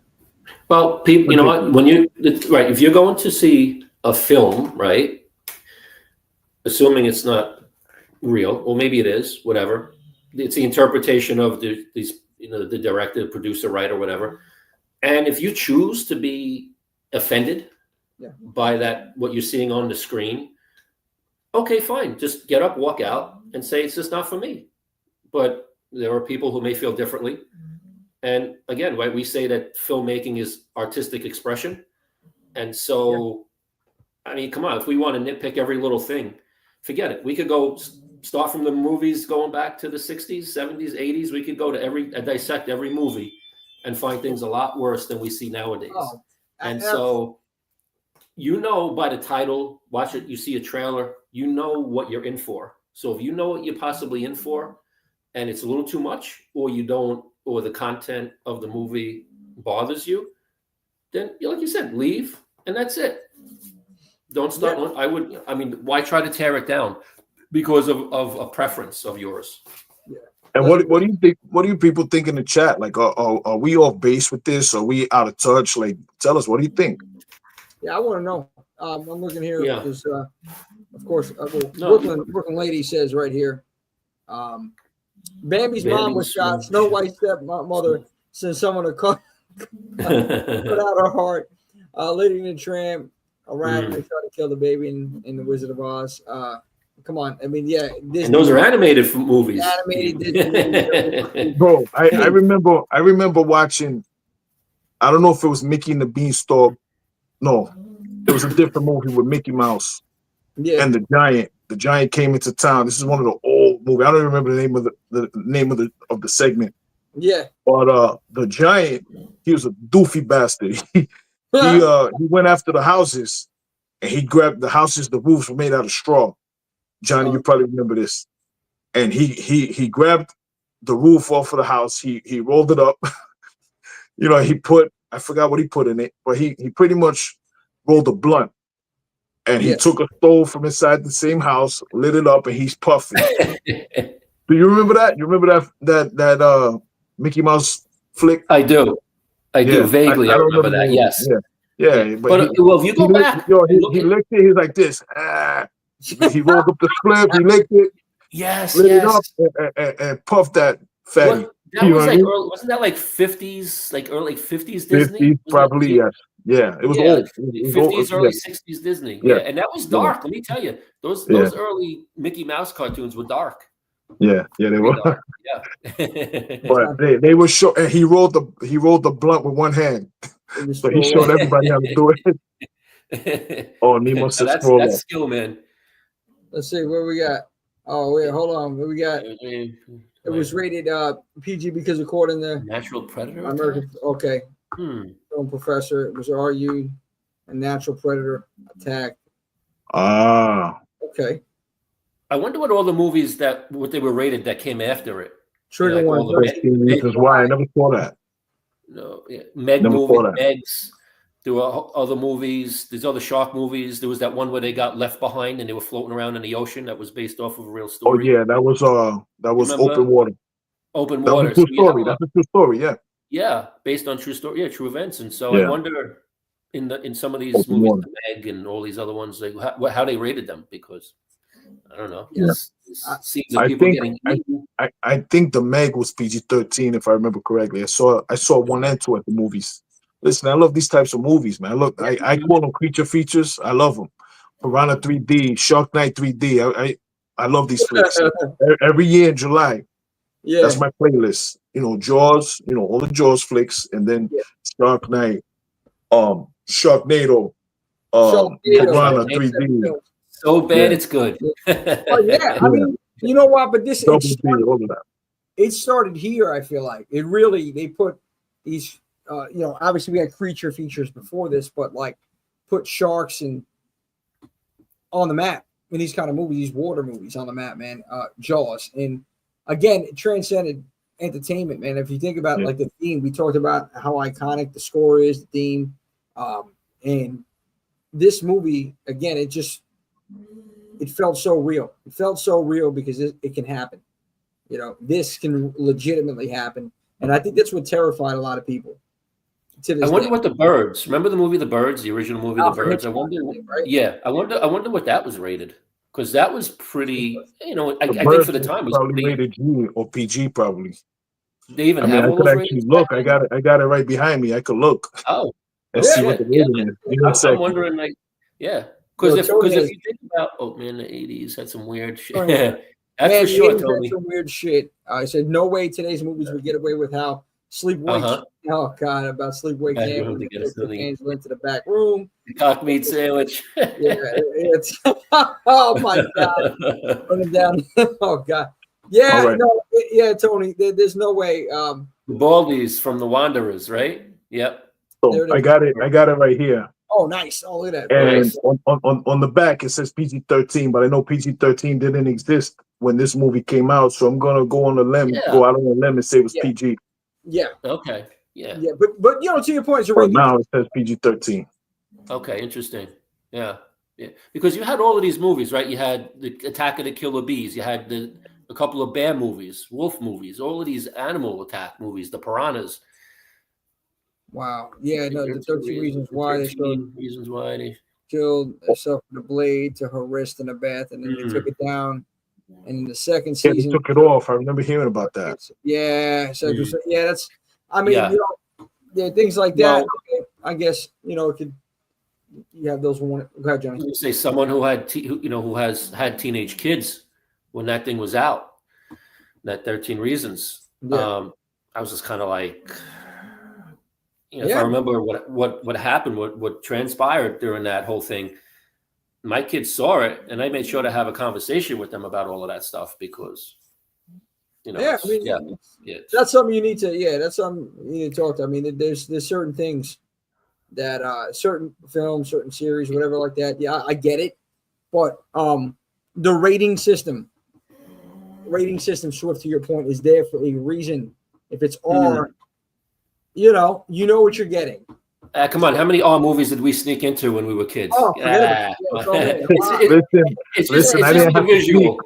Well, people, you know what? If you're going to see a film, right? Assuming it's not real, or maybe it is, whatever. It's the interpretation of these, you know, the director, the producer, writer, whatever. And if you choose to be offended by what you're seeing on the screen, okay, fine. Just get up, walk out, and say it's just not for me. But there are people who may feel differently. And again, we say that filmmaking is artistic expression. And so, I mean, come on, if we want to nitpick every little thing, forget it. We could go start from the movies going back to the 60s, 70s, 80s. We could go to dissect every movie and find things a lot worse than we see nowadays. And so, you know, by the title, watch it, you see a trailer, you know what you're in for. So if you know what you're possibly in for and it's a little too much, or you don't, or the content of the movie bothers you, then, like you said, leave, and that's it. Don't start. I mean, why try to tear it down because of a preference of yours? Yeah. And what do you think? What do you people think in the chat? Like, are we off base with this? Are we out of touch? Like, tell us. What do you think? Yeah, I want to know. I'm looking here Yeah. because, of course, No. Brooklyn lady says right here, Bambi's mom was Bambi's shot. mom. Snow White's stepmother sent someone to cut out her heart. Lady and the Tramp, a rat Mm. they tried to kill the baby in the Wizard of Oz. Come on, I mean, yeah, Disney, And those are animated movies. animated Disney movies. Bro, I remember watching. I don't know if it was Mickey and the Beanstalk. No, it was a different movie with Mickey Mouse Yeah, and the giant. The giant came into town. This is one of the old movies. I don't even remember the name of the name of the segment. yeah. But the giant, he was a doofy bastard. He went after the houses and he grabbed the houses. The roofs were made out of straw. Johnny, you probably remember this. And he grabbed the roof off of the house. He rolled it up. You know, I forgot what he put in it, but he pretty much rolled a blunt. And he took a stove from inside the same house, lit it up, and he's puffing. Do you remember that? You remember that Mickey Mouse flick? I do. I do vaguely. I don't remember that. Yes. Yeah. But if you go back, he licked it. He's like this. He rolled up the split. He licked it. Yes. Lit it up and puffed that fatty. That was like early, wasn't that like 50s, like early 50s Disney? 50s, probably, yes. Yeah, it was old. It was 50s, old, early 60s Disney. Yeah, and that was dark. Let me tell you, those early Mickey Mouse cartoons were dark. Yeah, they were. Dark. Yeah. But they were short, and he rolled the blunt with one hand, so he showed everybody how to do it. Oh, Nemo says that's skill, man. Let's see where we got. Oh, wait, hold on. What we got? It was rated PG because according to Natural Predator. American. Okay. Film professor. It was argued a natural predator attack. Okay. I wonder what all the movies what they were rated that came after it. Trigger one. 13 Reasons Why. I never saw that. No, Meg movie, Megs. There were other movies. There's other shark movies. There was that one where they got left behind and they were floating around in the ocean. That was based off of a real story. Oh yeah, that was Open Water. Open That Water. was a true story. That's a true story. Yeah. Yeah, based on true story. Yeah, true events. And so I wonder in some of these Open movies, Water. the Meg and all these other ones, like how they rated them, because I don't know. Yeah. Scenes of people getting eaten. I think the Meg was PG-13 if I remember correctly. I saw 1 and 2 at the movies. Listen, I love these types of movies, man. Look, I call them creature features. I love them. Piranha 3D, Shark Night 3D. I love these flicks. Every year in July. Yeah. That's my playlist. You know, Jaws, all the Jaws flicks, and then Shark Night, Sharknado, Piranha 3D. So bad it's good. Oh, yeah. I mean, you know what? But this all of that. It started here, I feel like. They put these obviously we had creature features before this, but like put sharks on the map in these kind of movies, these water movies on the map, man. Jaws. And again, it transcended entertainment, man. If you think about like the theme, we talked about how iconic the score is, the theme. And this movie, again, it felt so real. It felt so real because it can happen. This can legitimately happen. And I think that's what terrified a lot of people. I wonder what The Birds. Remember the movie The Birds, the original movie The Birds? I wonder. Right? Yeah, I wonder what that was rated, because that was pretty. I think for the time it was probably rated G or PG probably. They even I have mean, all I could those actually ratings. look. I got it right behind me. I could look. Oh, and see what the rating is. Give me a I'm second. wondering, because if you think about, the 80s had some weird shit. That's for sure, Tony. Some weird shit. I said, no way today's movies would get away with how sleepwalk. Oh God, about sleepwalk camp. They took Angela into the back room. The cock meat sandwich. It's oh my God, put it down. Oh God, Tony. There's no way. The Baldies from The Wanderers, right? Yep. So I got it right here. Oh, nice. Oh, look at that. And nice. on the back it says PG-13, but I know PG-13 didn't exist when this movie came out, so I'm gonna go on a limb, go out on a limb and say it was PG. Yeah. Okay. Yeah. Yeah, but to your point, right now it says PG-13. Okay, interesting. Yeah. Yeah. Because you had all of these movies, right? You had the Attack of the Killer Bees, you had a couple of bear movies, wolf movies, all of these animal attack movies, the piranhas. Wow. Yeah, no, the 13 reasons why they showed reasons why they killed, suffered a blade to her wrist in a bath, and then they took it down. And in the second Yeah, they season, took it off. I remember hearing about that. yeah, so yeah, that's. I mean, Yeah. you know, yeah, things like Well- that. Okay, I guess you know it could. You have those one. Go ahead, Johnny. You say someone who had who has had teenage kids when that thing was out, that 13 Reasons. Yeah. I was just kind of like, you know, if Yeah. I remember what happened, what transpired during that whole thing, my kids saw it, and I made sure to have a conversation with them about all of that stuff because, you know, Yeah, I mean, yeah, that's something you need to. Yeah, that's something you need to talk to. I mean, there's certain things that certain films, certain series, whatever like that. Yeah, I get it, but the rating system, Swift, to your point, is there for a reason. If it's R, you know what you're getting. Come on, how many R movies did we sneak into when we were kids? Oh, forget about it. Yeah, it's all there. Listen, I didn't have to sneak.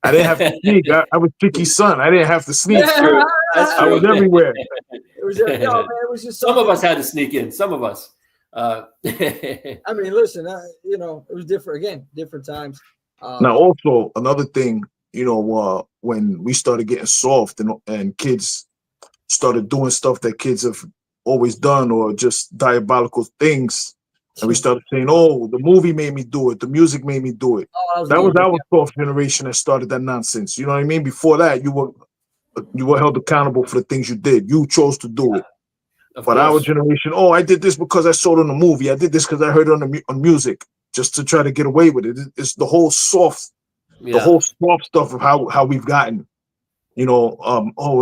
I didn't have to sneak. I was Chicky's son. I didn't have to sneak. Yeah, That's I true. was everywhere. It was, man, it was just Some of us had to sneak in. Some of us. I mean, listen, you know, it was different. Again, different times. Now, also another thing, you know, when we started getting soft and kids started doing stuff that kids have always done or just diabolical things, and we started saying, "Oh, the movie made me do it. The music made me do it." That was our soft generation that started that nonsense. You know what I mean? Before that, you were held accountable for the things you did. You chose to do it. But our generation, oh, I did this because I saw it on the movie. I did this because I heard it on music, just to try to get away with it. It's the whole soft, stuff of how we've gotten. You know,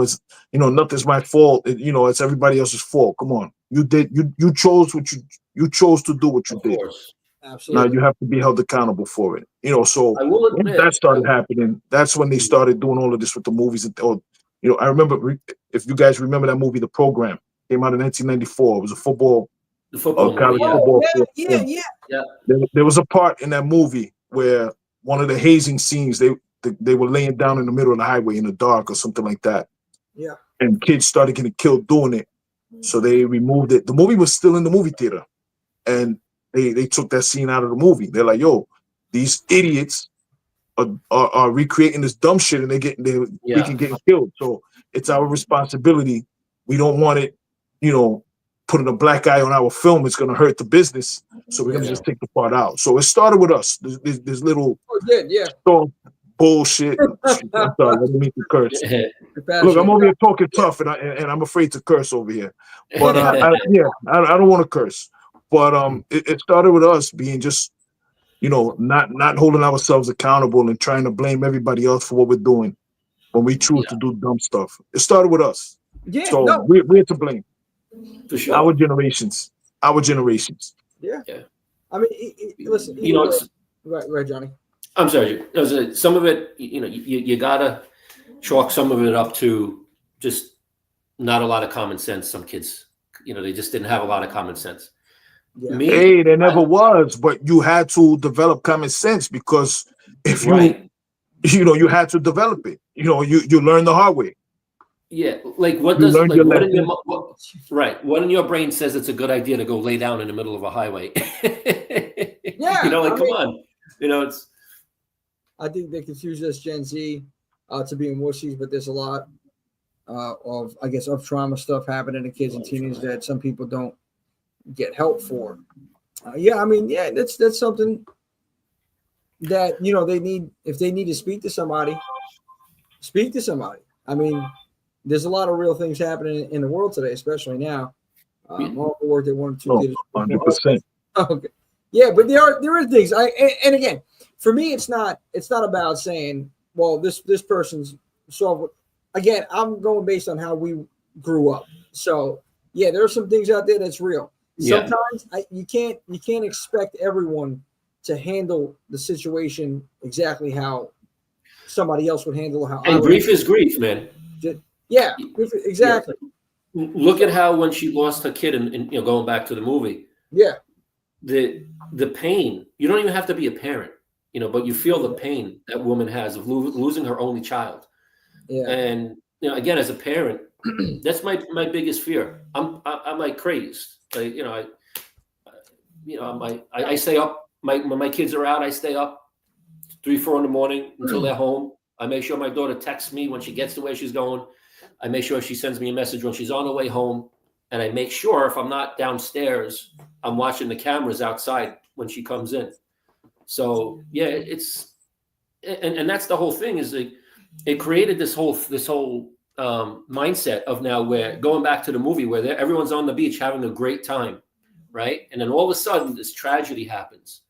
it's, you know, nothing's my fault. You know, it's everybody else's fault. Come on, you chose you chose to do what you did. Absolutely. Now you have to be held accountable for it. You know, so I will when admit, that started happening, that's when they started doing all of this with the movies. You know, I remember, if you guys remember that movie, The Program, came out in 1994. It was a college football. Yeah. There was a part in that movie where one of the hazing scenes, they were laying down in the middle of the highway in the dark or something like that. Yeah. And kids started getting killed doing it. So they removed it. The movie was still in the movie theater. And they took that scene out of the movie. They're like, yo, these idiots are recreating this dumb shit and we can get killed. So it's our responsibility. We don't want it, you know, putting a black eye on our film. It's going to hurt the business. So we're going to just take the part out. So it started with us. This little bullshit. I'm sorry, let me make the curse. Look, I'm over here talking tough, and I'm afraid to curse over here. But I don't want to curse. But it started with us being just, you know, not holding ourselves accountable and trying to blame everybody else for what we're doing when we choose to do dumb stuff. It started with us. Yeah, so we're to blame. For sure. Our generations. Yeah. I mean, listen. You know, right, Johnny. I'm sorry. Some of it, you know, you gotta chalk some of it up to just not a lot of common sense. Some kids, you know, they just didn't have a lot of common sense. Yeah. Hey, there never was, but you had to develop common sense because if you know, you had to develop it. You know, you learn the hard way. Yeah, like what in your brain says it's a good idea to go lay down in the middle of a highway? Yeah, you know, like come on, you know, it's. I think they confuse us Gen Z to being wussies, but there's a lot of trauma stuff happening to kids and teenagers that some people don't get help for. That's something that, you know, if they need to speak to somebody. I mean, there's a lot of real things happening in the world today, especially now. All the work that 1 or 2 did. 100%. Okay. Yeah, but there are things. And again, for me, it's not about saying, well, this person's soft. Again, I'm going based on how we grew up. So yeah, there are some things out there that's real. Sometimes you can't expect everyone to handle the situation exactly how somebody else would handle how. And grief is grief, man. Yeah, exactly. Yeah. Look at how when she lost her kid, and you know, going back to the movie. Yeah. The pain. You don't even have to be a parent, you know, but you feel the pain that woman has of losing her only child. Yeah. And you know, again, as a parent, that's my biggest fear. I'm like crazed. Like, you know, I stay up. When my kids are out, I stay up 3, 4 in the morning until they're home. I make sure my daughter texts me when she gets to where she's going. I make sure she sends me a message when she's on her way home. And I make sure if I'm not downstairs, I'm watching the cameras outside when she comes in. So yeah, and that's the whole thing, is it created this whole mindset of now where, going back to the movie where everyone's on the beach having a great time, right? And then all of a sudden this tragedy happens.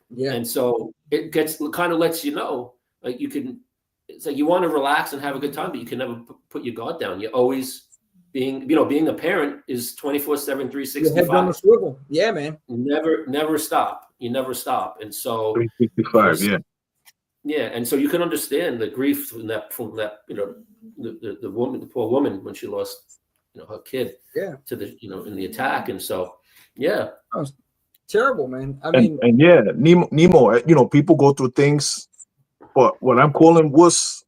Yeah. And so it kind of lets you know, like, it's like you want to relax and have a good time, but you can never put your guard down. You're always being a parent is 24/7, 365. Yeah, man. Never stop. You never stop. And so 365, yeah. Yeah, and so you can understand the grief from that the woman, the poor woman, when she lost her kid to the in the attack. And so yeah, that was terrible, man. I mean, and yeah, Nemo, people go through things, but what I'm calling wuss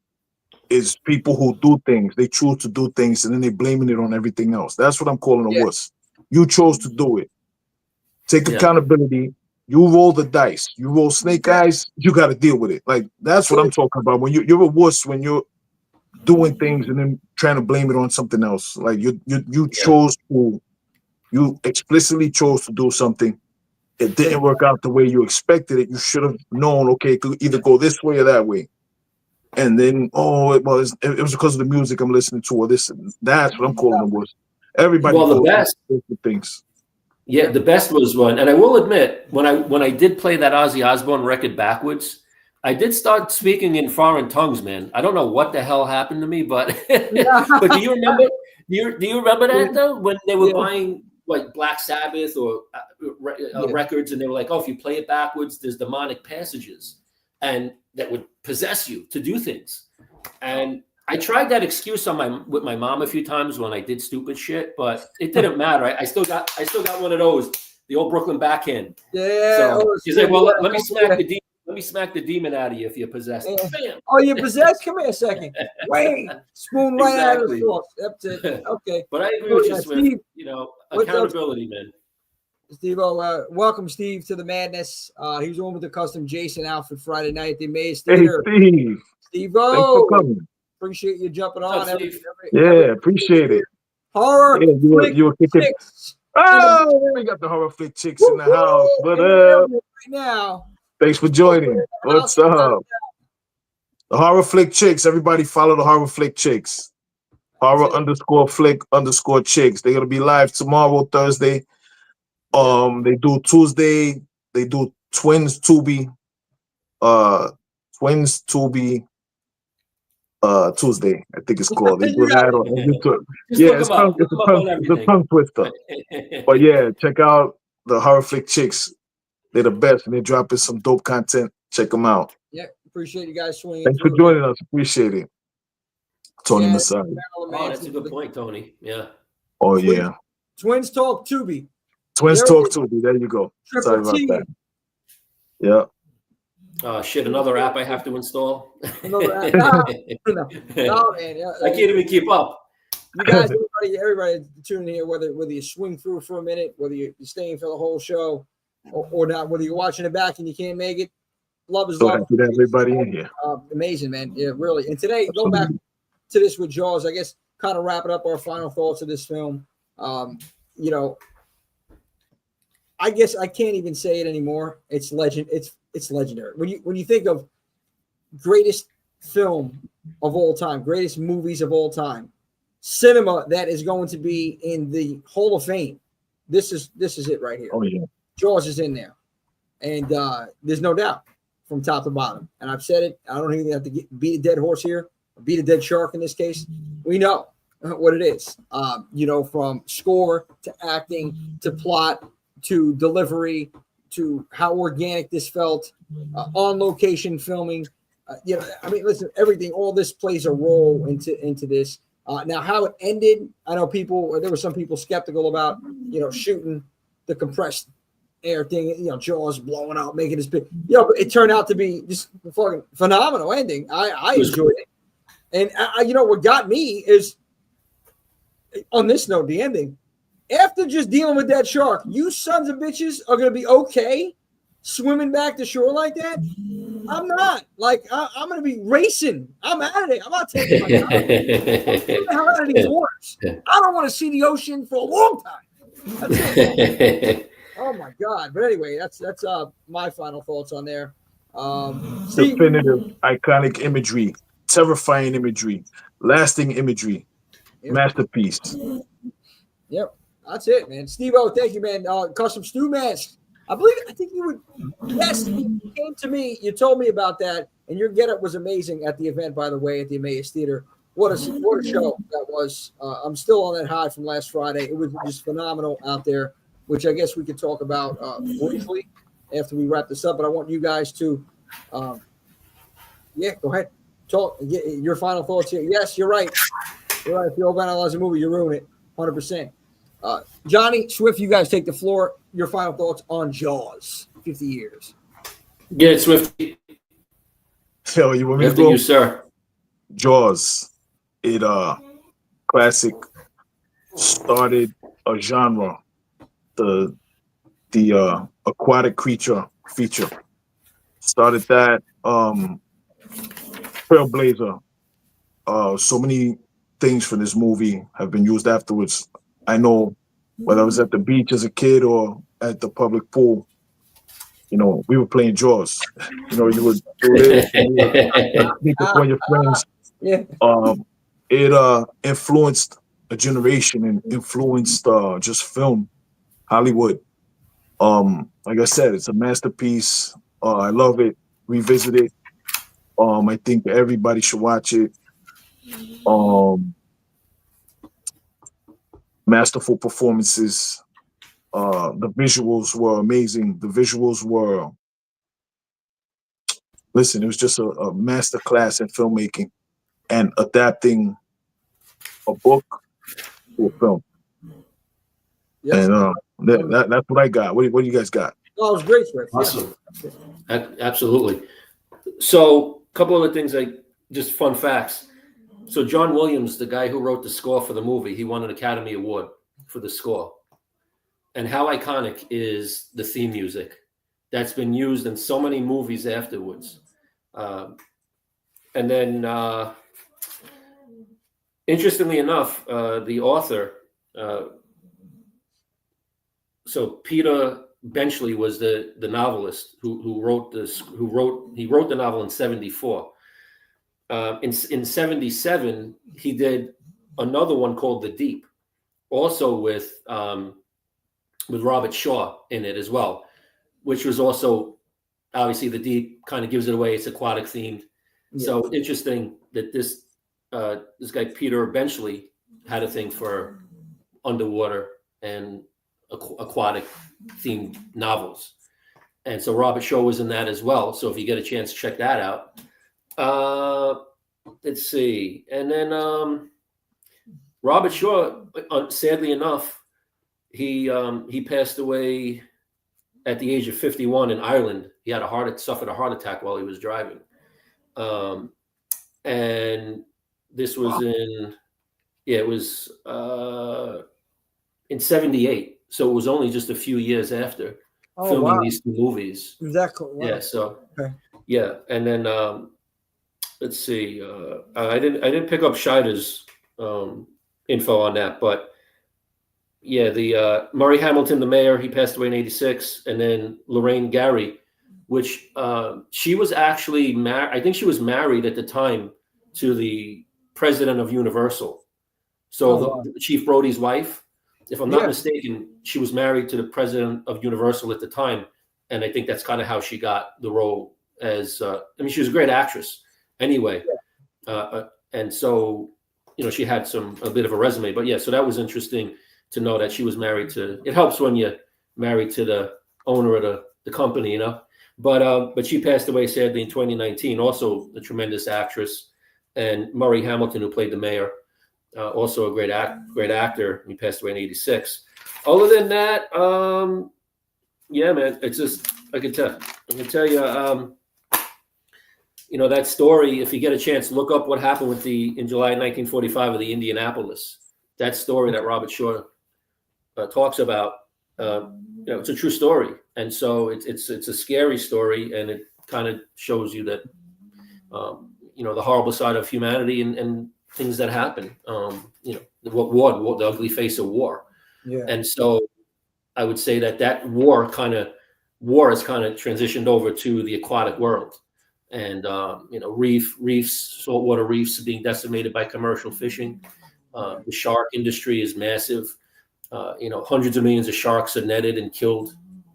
is people who do things. They choose to do things and then they blaming it on everything else. That's what I'm calling a wuss. You chose to do it. Take accountability. You roll the dice. You roll snake eyes. You got to deal with it. Like, that's what I'm talking about. When you're a wuss, when you're doing things and then trying to blame it on something else. Like you explicitly chose to do something. It didn't work out the way you expected it. You should have known. Okay, it could either go this way or that way. And then, it was because of the music I'm listening to, or this. That's what I'm calling a wuss. Everybody. Well, the best things. Yeah, the best was one, and I will admit, when I did play that Ozzy Osbourne record backwards, I did start speaking in foreign tongues, man. I don't know what the hell happened to me, but but do you remember? Do you remember that though? When they were buying like Black Sabbath or records, and they were like, "Oh, if you play it backwards, there's demonic passages, and that would possess you to do things." And I tried that excuse with my mom a few times when I did stupid shit, but it didn't matter. I still got one of those, the old Brooklyn backhand. Yeah. So she's like, "Well, let me smack the demon out of you if you're possessed." Bam. Oh, you're possessed? Come here a second. Wait, spoon right out of the sauce. That's it. Okay. But I agree with you, Swift. Steve, Accountability, man. Steve, welcome, Steve, to the madness. He was on with the custom Jason outfit Friday night at the Maze Theater. Hey, Steve, thanks for coming. Appreciate you jumping on. Appreciate it. Horror you were kicking. chicks. Oh, we got the horror flick chicks in the house. What up? Right now. Thanks for joining. What's up? The horror flick chicks. Everybody follow the horror flick chicks. Horror _flick_ chicks. They're gonna be live tomorrow, Thursday. They do Tuesday. They do Twins Tubi. Tuesday, I think it's called. They do that on YouTube. It's a tongue twister. But yeah, check out the horror flick chicks. They're the best, and they're dropping some dope content. Check them out. Yeah, appreciate you guys swinging. Thanks for joining us. Appreciate it. Tony Masai. Oh, that's a good point, Tony. Yeah. Oh yeah. Twins Talk Tubi. Twins Talk Tubi. There you go. Sorry about that. Yeah. Oh shit! Another app I have to install. Another app. No, man. Yeah, I can't even keep up. You guys, everybody tuning here, whether you swing through for a minute, whether you're staying for the whole show or not, whether you're watching it back and you can't make it, love is love. Everybody in here. Amazing, man. Yeah, really. And today, going back to this with Jaws, I guess, kind of wrapping up our final thoughts of this film. I guess I can't even say it anymore. It's legend. It's legendary. When you think of greatest film of all time, greatest movies of all time, cinema that is going to be in the Hall of Fame, this is it right here. Oh yeah, Jaws is in there, and there's no doubt from top to bottom. And I've said it. I don't even have to beat a dead horse here, or beat a dead shark in this case. We know what it is. From score to acting to plot to delivery, to how organic this felt, on location filming. Listen, everything, all this plays a role into this. Now, how it ended, I know there were some people skeptical about, shooting the compressed air thing, Jaws blowing out, making this big, but it turned out to be just a fucking phenomenal ending. I enjoyed it. And what got me is, on this note, the ending, after just dealing with that shark, you sons of bitches are gonna be okay swimming back to shore like that. I'm not. Like I'm gonna be racing. I'm out of it. I'm not taking my time. I'm getting the hell out of these waters. I don't want to see the ocean for a long time. That's it. Oh my god. But anyway, that's my final thoughts on there. Steve, Definitive, iconic imagery, terrifying imagery, lasting imagery, Yep. masterpiece. Yep, that's it, man. Steve-O, thank you, man. Custom stew mask. I think you would. Yes, you came to me. You told me about that, and your getup was amazing at the event. By the way, at the Emmaus Theater, what a show that was. I'm still on that high from last Friday. It was just phenomenal out there, which I guess we could talk about briefly after we wrap this up. But I want you guys to, go ahead, talk. Get your final thoughts here. Yes, you're right. You're right. If you overanalyze a movie, you ruin it, 100%. Johnny, Swift, you guys take the floor. Your final thoughts on Jaws, 50 years. Get it, Swifty. Hell, you want me to After go? you, sir. Jaws, it classic, started a genre, the aquatic creature feature. Started that, trailblazer. So many things from this movie have been used afterwards. I know whether I was at the beach as a kid or at the public pool, we were playing Jaws. You would do this, and you would sneak upon your friends. Yeah. It influenced a generation and influenced just film, Hollywood. Like I said, it's a masterpiece. I love it. Revisit it. I think everybody should watch it. Masterful performances. The visuals were amazing. The visuals were, listen, it was just a master class in filmmaking and adapting a book to a film. Yes. And that's what I got. What do you guys got? Oh, it was great, Swift. Awesome. Absolutely. So, a couple other things, just fun facts. So, John Williams, the guy who wrote the score for the movie, he won an Academy Award for the score. And how iconic is the theme music that's been used in so many movies afterwards. And then, interestingly enough, the author, so Peter Benchley was the novelist who wrote this. He wrote the novel in 1974. In 1977, he did another one called The Deep, also with Robert Shaw in it as well, which was also, obviously, The Deep kind of gives it away. It's aquatic themed. Yeah. So interesting that this guy Peter Benchley had a thing for underwater and aquatic themed novels, and so Robert Shaw was in that as well. So if you get a chance, check that out. Let's see, and then Robert Shaw, sadly enough, he passed away at the age of 51 in Ireland. He had suffered a heart attack while he was driving, and this was in 78. So it was only just a few years after filming these two movies. Was that cool? Wow. Yeah. So okay. Yeah, and then let's see. I didn't pick up Scheider's info on that, but yeah, the Murray Hamilton, the mayor, he passed away in 86, and then Lorraine Gary, which she was actually married. I think she was married at the time to the president of Universal. So Chief Brody's wife. If I'm not mistaken, she was married to the president of Universal at the time, and I think that's kind of how she got the role as. She was a great actress anyway, and so she had a bit of a resume. But yeah, so that was interesting to know that she was married to. It helps when you're married to the owner of the company, But she passed away sadly in 2019. Also, a tremendous actress, and Murray Hamilton, who played the mayor. Also a great actor. He passed away in 86. Other than that, yeah, man, it's just I can tell you, that story. If you get a chance, look up what happened in July 1945 with the Indianapolis. That story that Robert Shaw talks about. It's a true story, and so it's a scary story, and it kind of shows you that the horrible side of humanity and things that happen. What war, the ugly face of war. Yeah. And so I would say that war has kind of transitioned over to the aquatic world, and reefs, saltwater reefs being decimated by commercial fishing. The shark industry is massive. Hundreds of millions of sharks are netted and killed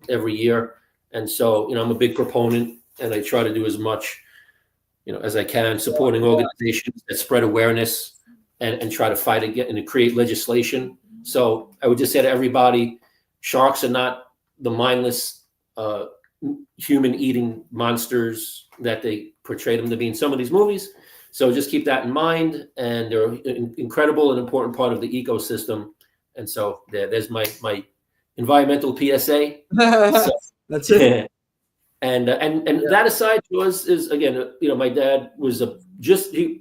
every year. And so, I'm a big proponent, and I try to do as much, as I can, supporting organizations that spread awareness and try to fight against and to create legislation. So I would just say to everybody, sharks are not the mindless human-eating monsters that they portray them to be in some of these movies. So just keep that in mind, and they're an incredible and important part of the ecosystem. And so there's my environmental PSA. So, That's it. And that aside, is again, my dad was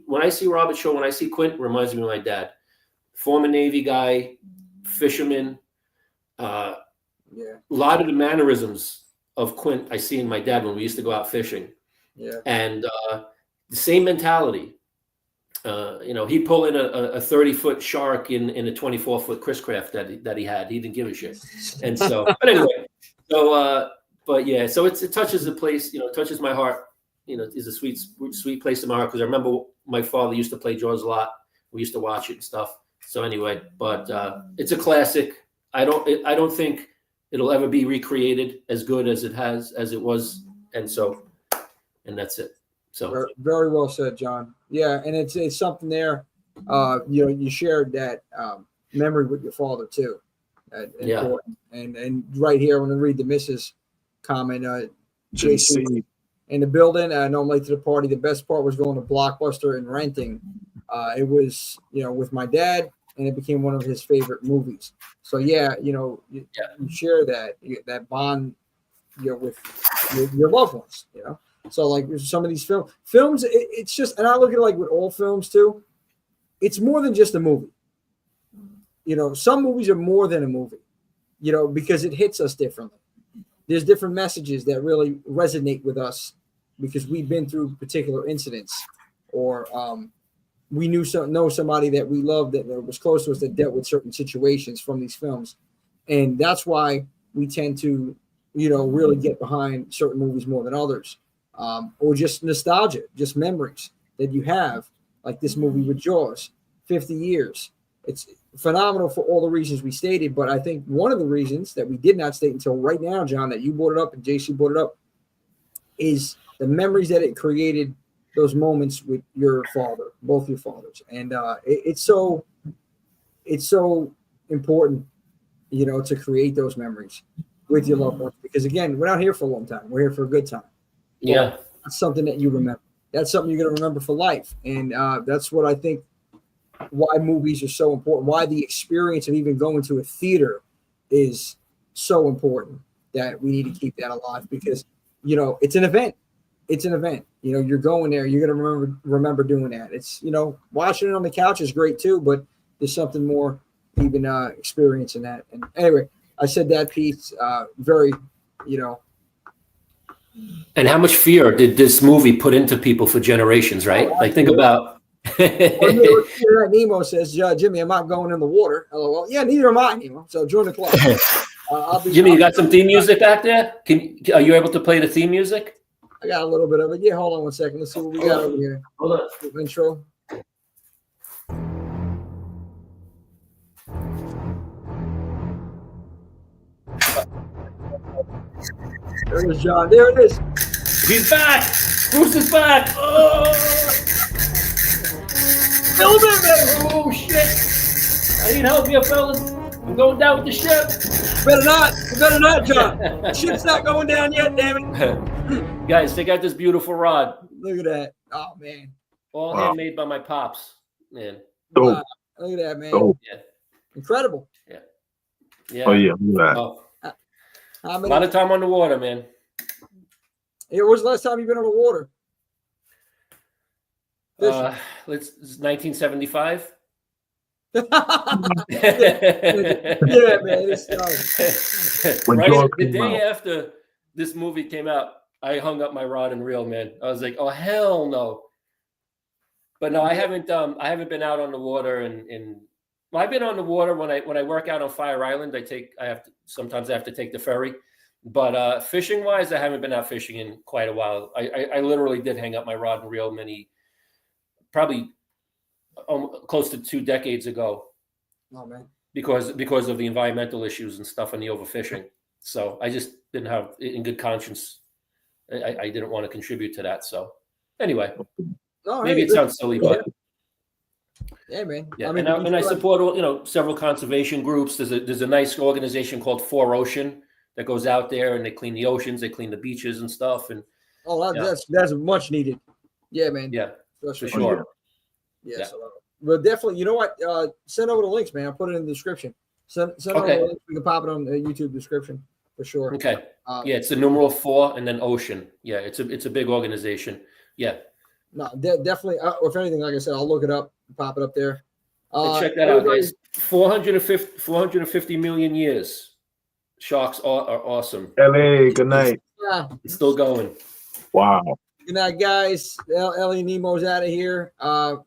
when I see Robert Shaw, when I see Quint, it reminds me of my dad, former Navy guy, fisherman. A lot of the mannerisms of Quint I see in my dad when we used to go out fishing. Yeah. And the same mentality. He'd pull in a 30-foot shark in a 24-foot Chris Craft that he had. He didn't give a shit. And so, but anyway, so it touches the place, touches my heart. Is a sweet place in my heart, because I remember my father used to play Jaws a lot. We used to watch it and stuff. So anyway, but it's a classic. I don't think it'll ever be recreated as good as it was. And that's it. So very well said, John. Yeah, and it's something there. You shared that memory with your father too. Important. And right here, when I read the Mrs. comment, JC in the building. Normally to the party, the best part was going to Blockbuster and renting. It was with my dad, and it became one of his favorite movies. So you share that bond, with your loved ones. So like some of these films, it's just, and I look at it like with all films too, it's more than just a movie. Some movies are more than a movie, because it hits us differently. There's different messages that really resonate with us because we've been through particular incidents, or we know somebody that we loved that was close to us that dealt with certain situations from these films. And that's why we tend to, really get behind certain movies more than others. Or just nostalgia, just memories that you have, like this movie with Jaws, 50 years. It's phenomenal for all the reasons we stated, but I think one of the reasons that we did not state until right now, John, that you brought it up and JC brought it up, is the memories that it created, those moments with your father, both your fathers. And it's so important, to create those memories with your loved ones, because again, we're not here for a long time. We're here for a good time. Yeah. That's something that you remember. That's something you're going to remember for life. And that's what I think why movies are so important, why the experience of even going to a theater is so important, that we need to keep that alive, because, it's an event. It's an event. You're going there. You're going to remember doing that. It's, watching it on the couch is great too, but there's something more even experiencing that. And anyway, I said that piece very, And how much fear did this movie put into people for generations, right? Like, think about. Nemo says, Jimmy, I'm not going in the water. LOL. Yeah, neither am I, Nemo. So join the club. Jimmy, you got some theme music back there? Are you able to play the theme music? I got a little bit of it. Yeah, hold on one second. Let's see what we got over here. Hold on. Intro. There it is, John. There it is. He's back. Bruce is back. Oh, Film it, man. oh shit. I need help here, fellas. I'm going down with the ship. Better not, John. The ship's not going down yet, damn it. Guys, check out this beautiful rod. Look at that. Oh, man. All handmade by my pops. Man. Dope. Wow. Look at that, man. Dope. Yeah. Incredible. Yeah. Oh yeah, look at that. Oh, How a many? lot of time on the water, man. It was the last time you've been on the water. It's 1975. Yeah, man. It's When Right Jaws the came day out. after this movie came out, I hung up my rod and reel, man. I was like, oh hell no. But no, I haven't been out on the water and well, I've been on the water when I work out on Fire Island. Sometimes I have to take the ferry. But fishing wise, I haven't been out fishing in quite a while. I literally did hang up my rod and reel probably close to 2 decades ago. oh man. Because of the environmental issues and stuff and the overfishing. So I just didn't have, in good conscience, I didn't want to contribute to that. So anyway, maybe it sounds silly, but yeah, man. yeah. I mean, and I support several conservation groups. There's a nice organization called 4Ocean that goes out there and they clean the oceans, they clean the beaches and stuff. And that's much needed. Yeah, man. yeah, for Sure. sure. Yeah. So, but definitely, you know what? Send over the links, man. I'll put it in the description. Send over the links. We can pop it on the YouTube description for sure. Okay. Yeah, it's the numeral 4 and then Ocean. Yeah, it's a big organization. Yeah. No, definitely. If anything, like I said, I'll look it up, pop it up there. Check that out, guys. 450 million years. Sharks are awesome. LA, good night. Yeah. It's still going. Wow. Good night, guys. Ellie Nemo's out of here.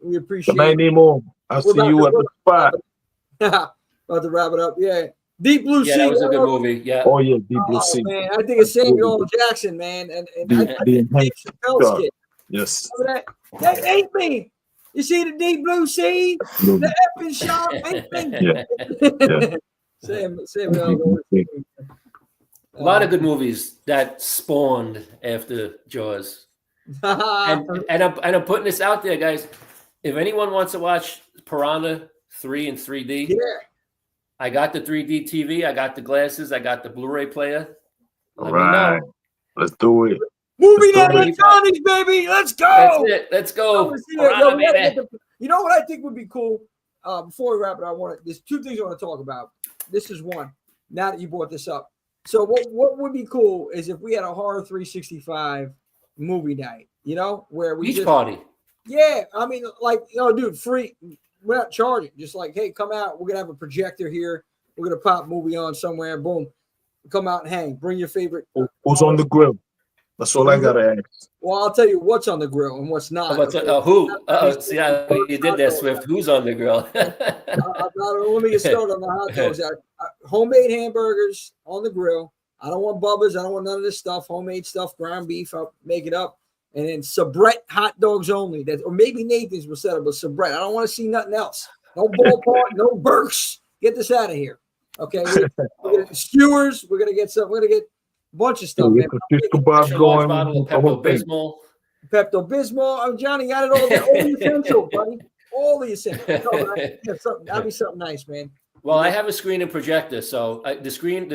We appreciate Good night, Nemo. I'll see you at the spot. About to wrap it up. Yeah. Deep Blue Sea. Yeah, that was a good movie. Yeah. Oh, yeah, Deep Blue Sea. Man, I think it's Samuel L. Jackson, man. And I think Dave Chappelle skit. Yes. That ain't me. You see the Deep Blue Sea? The effing shark ain't me. Samuel. A lot of good movies that spawned after Jaws. and I'm putting this out there, guys. If anyone wants to watch Piranha 3 in 3D, yeah. I got the 3D TV, I got the glasses, I got the Blu-ray player. All right. Let's do it. Movie Night Electronics, baby. Let's go. That's it. Let's go. Piranha, baby. You know what I think would be cool? Before we wrap it, there's 2 things I want to talk about. This is one. Now that you brought this up. So what would be cool is if we had a Horror 365 movie night, where we Beach party. Yeah, I mean, dude, free. We're not charging. Just like, hey, come out. We're gonna have a projector here. We're gonna pop a movie on somewhere. Boom, come out and hang. Bring your favorite. Who's on the grill? That's all I gotta ask. Well, I'll tell you what's on the grill and what's not. Who? See how you did that, Swift. Who's on the grill? Let me get started on the hot dogs. Homemade hamburgers on the grill. I don't want Bubba's. I don't want none of this stuff. Homemade stuff, ground beef. I'll make it up. And then Sabrett hot dogs only. Or maybe Nathan's will set up a Sabrett. I don't want to see nothing else. No ballpark, no Burks. Get this out of here. Okay. We're gonna get skewers. We're gonna get some. We're gonna get a bunch of stuff. Man. Large bottle of Pepto-Bismol. Pepto-Bismol. Johnny got it all there. All the essentials, buddy. All the essentials. That'd be something nice, man. Well, I have a screen and projector. So the screen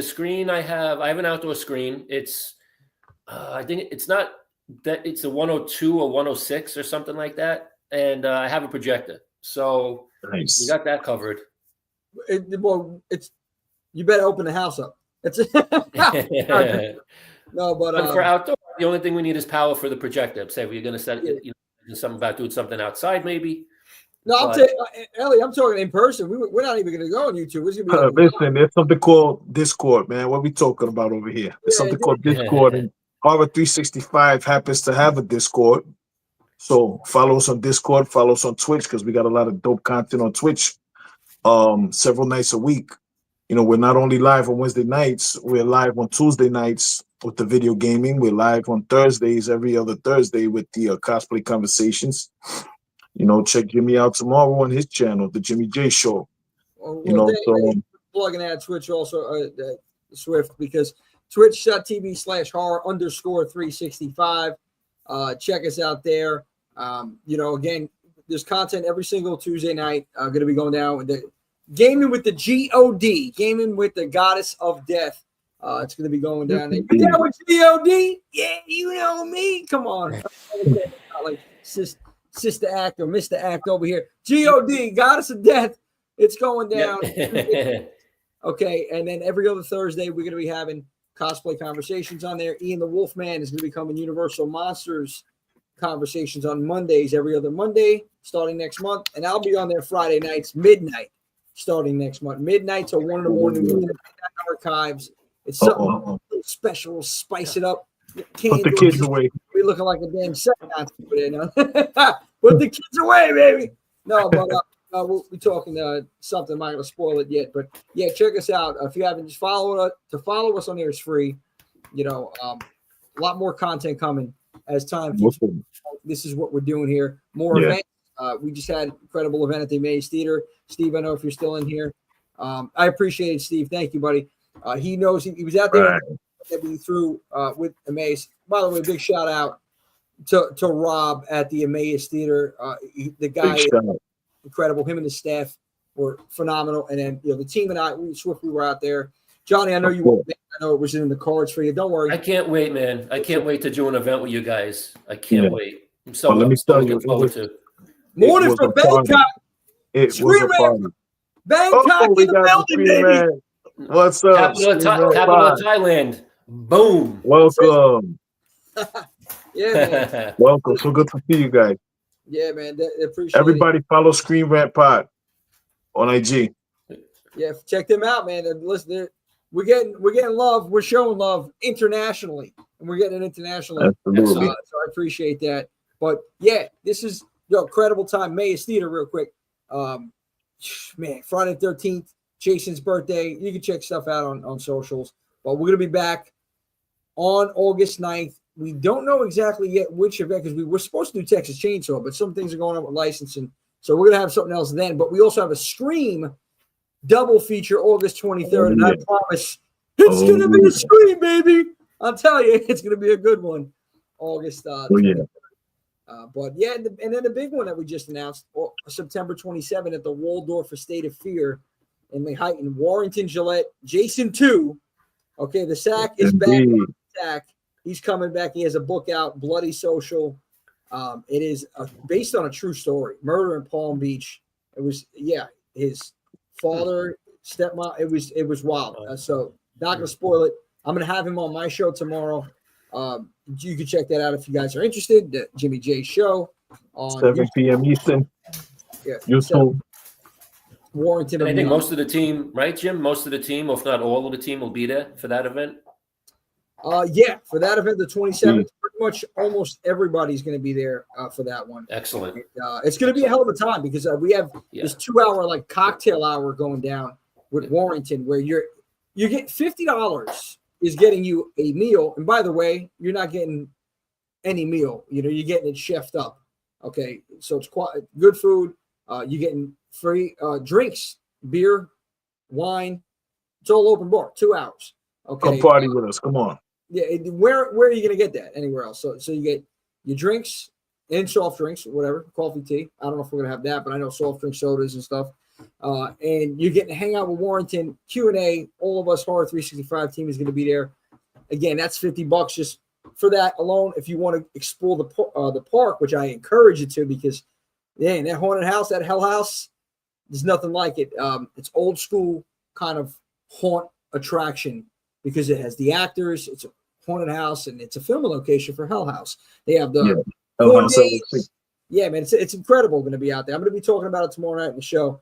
I have an outdoor screen. It's, I think it's not that it's a 102 or 106 or something like that. And I have a projector. So nice. We got that covered. You better open the house up. No, but for outdoor, the only thing we need is power for the projector. Say we're going to set something about doing something outside, maybe. No, I'm saying, Ellie, I'm talking in person. We're not even going to go on YouTube. It's gonna be listen, there's something called Discord, man. What we talking about over here? There's something called Discord, and Horror 365 happens to have a Discord. So follow us on Discord, follow us on Twitch, because we got a lot of dope content on Twitch several nights a week. We're not only live on Wednesday nights, we're live on Tuesday nights with the video gaming. We're live on Thursdays, every other Thursday with the cosplay conversations. Check Jimmy out tomorrow on his channel, the Jimmy J Show. Plugging at Twitch also, Swift, because twitch.tv/horror_365. Check us out there. Again, there's content every single Tuesday night. Going to be going down with the gaming with the God, gaming with the Goddess of Death. It's going to be going down there. You down with God? Yeah, you know me. Come on. Like Sister Act or Mr. Act over here. God, Goddess of Death. It's going down. Okay, and then every other Thursday, we're going to be having cosplay conversations on there. Ian the Wolfman is going to be coming Universal Monsters conversations on Mondays, every other Monday, starting next month. And I'll be on there Friday nights, midnight. starting next month. Midnight till 1 in the morning. We're gonna archives. It's something special. We'll spice it up. Put the kids away. We're looking like a damn set Nazi over there now. Put the kids away, baby. No, but we'll be talking something. I'm not going to spoil it yet, but yeah, check us out. If you haven't, just follow us. To follow us on there is free. You know, a lot more content coming as time keeps. This is what we're doing here. More events. We just had an incredible event at the Amaze Theater. Steve, I know if you're still in here. I appreciate it, Steve. Thank you, buddy. He knows he was out there that we threw with Amaze. By the way, big shout out to Rob at the Amaze Theater. The guy is incredible. Him and the staff were phenomenal. And then the team and I, we were out there. Johnny, I know you were. I know it was in the cards for you. Don't worry. I can't wait, man. I can't wait to do an event with you guys. I can't wait. I'm so let me tell you, looking forward to. Morning from Bangkok. It was a party. Bangkok in the building, baby. What's up? Capital of Thailand. Boom. Welcome. Yeah, man. Welcome. So good to see you guys. Yeah, man. Appreciate everybody it. Follow Screen Rant Pod on IG. Yeah, check them out, man. Listen, we're getting love. We're showing love internationally, and we're getting it internationally. Absolutely. So I appreciate that. But yeah, this is incredible time. Amaze Theater, real quick. Man, Friday the 13th, Jason's birthday. You can check stuff out on socials. But we're gonna be back on August 9th. We don't know exactly yet which event because we were supposed to do Texas Chainsaw, but some things are going on with licensing. So we're gonna have something else then. But we also have a Scream double feature August 23rd, and I promise it's gonna be a Scream, baby. I'll tell you, it's gonna be a good one. August 23rd. But yeah, and then the big one that we just announced, September 27th at the Waldorf Estate of Fear in Manhattan, Warrington Gillette, Jason 2. Okay, the sack is back. Sack. He's coming back. He has a book out, Bloody Social. It is based on a true story, murder in Palm Beach. It was, his father, stepmom. It was wild. So not gonna spoil it. I'm gonna have him on my show tomorrow. You can check that out if you guys are interested. The Jimmy J Show on 7 p.m. Eastern. Yeah, YouTube. Warrington. And I think most of the team, right, Jim? Most of the team, if not all of the team, will be there for that event. Yeah, for that event, the 27th, pretty much almost everybody's going to be there for that one. Excellent. It's going to be a hell of a time because we have this 2-hour like cocktail hour going down with Warrington, where you get $50 is getting you a meal, and by the way, you're not getting any meal. You're getting it chefed up. Okay, so it's quite good food. You're getting free drinks, beer, wine. It's all open bar, 2 hours. Okay, come party with us. Come on. Yeah, where are you going to get that? Anywhere else? So you get your drinks and soft drinks, whatever, coffee, tea. I don't know if we're going to have that, but I know soft drink sodas and stuff. And you're getting to hang out with Warrington, Q&A. All of us Horror 365 team is going to be there. Again, that's $50 just for that alone. If you want to explore the park, which I encourage you to, because that haunted house, that Hell House, there's nothing like it. It's old school kind of haunt attraction because it has the actors. It's a haunted house, and it's a filming location for Hell House. They have the Hell House. Yeah, man, it's incredible going to be out there. I'm going to be talking about it tomorrow night in the show.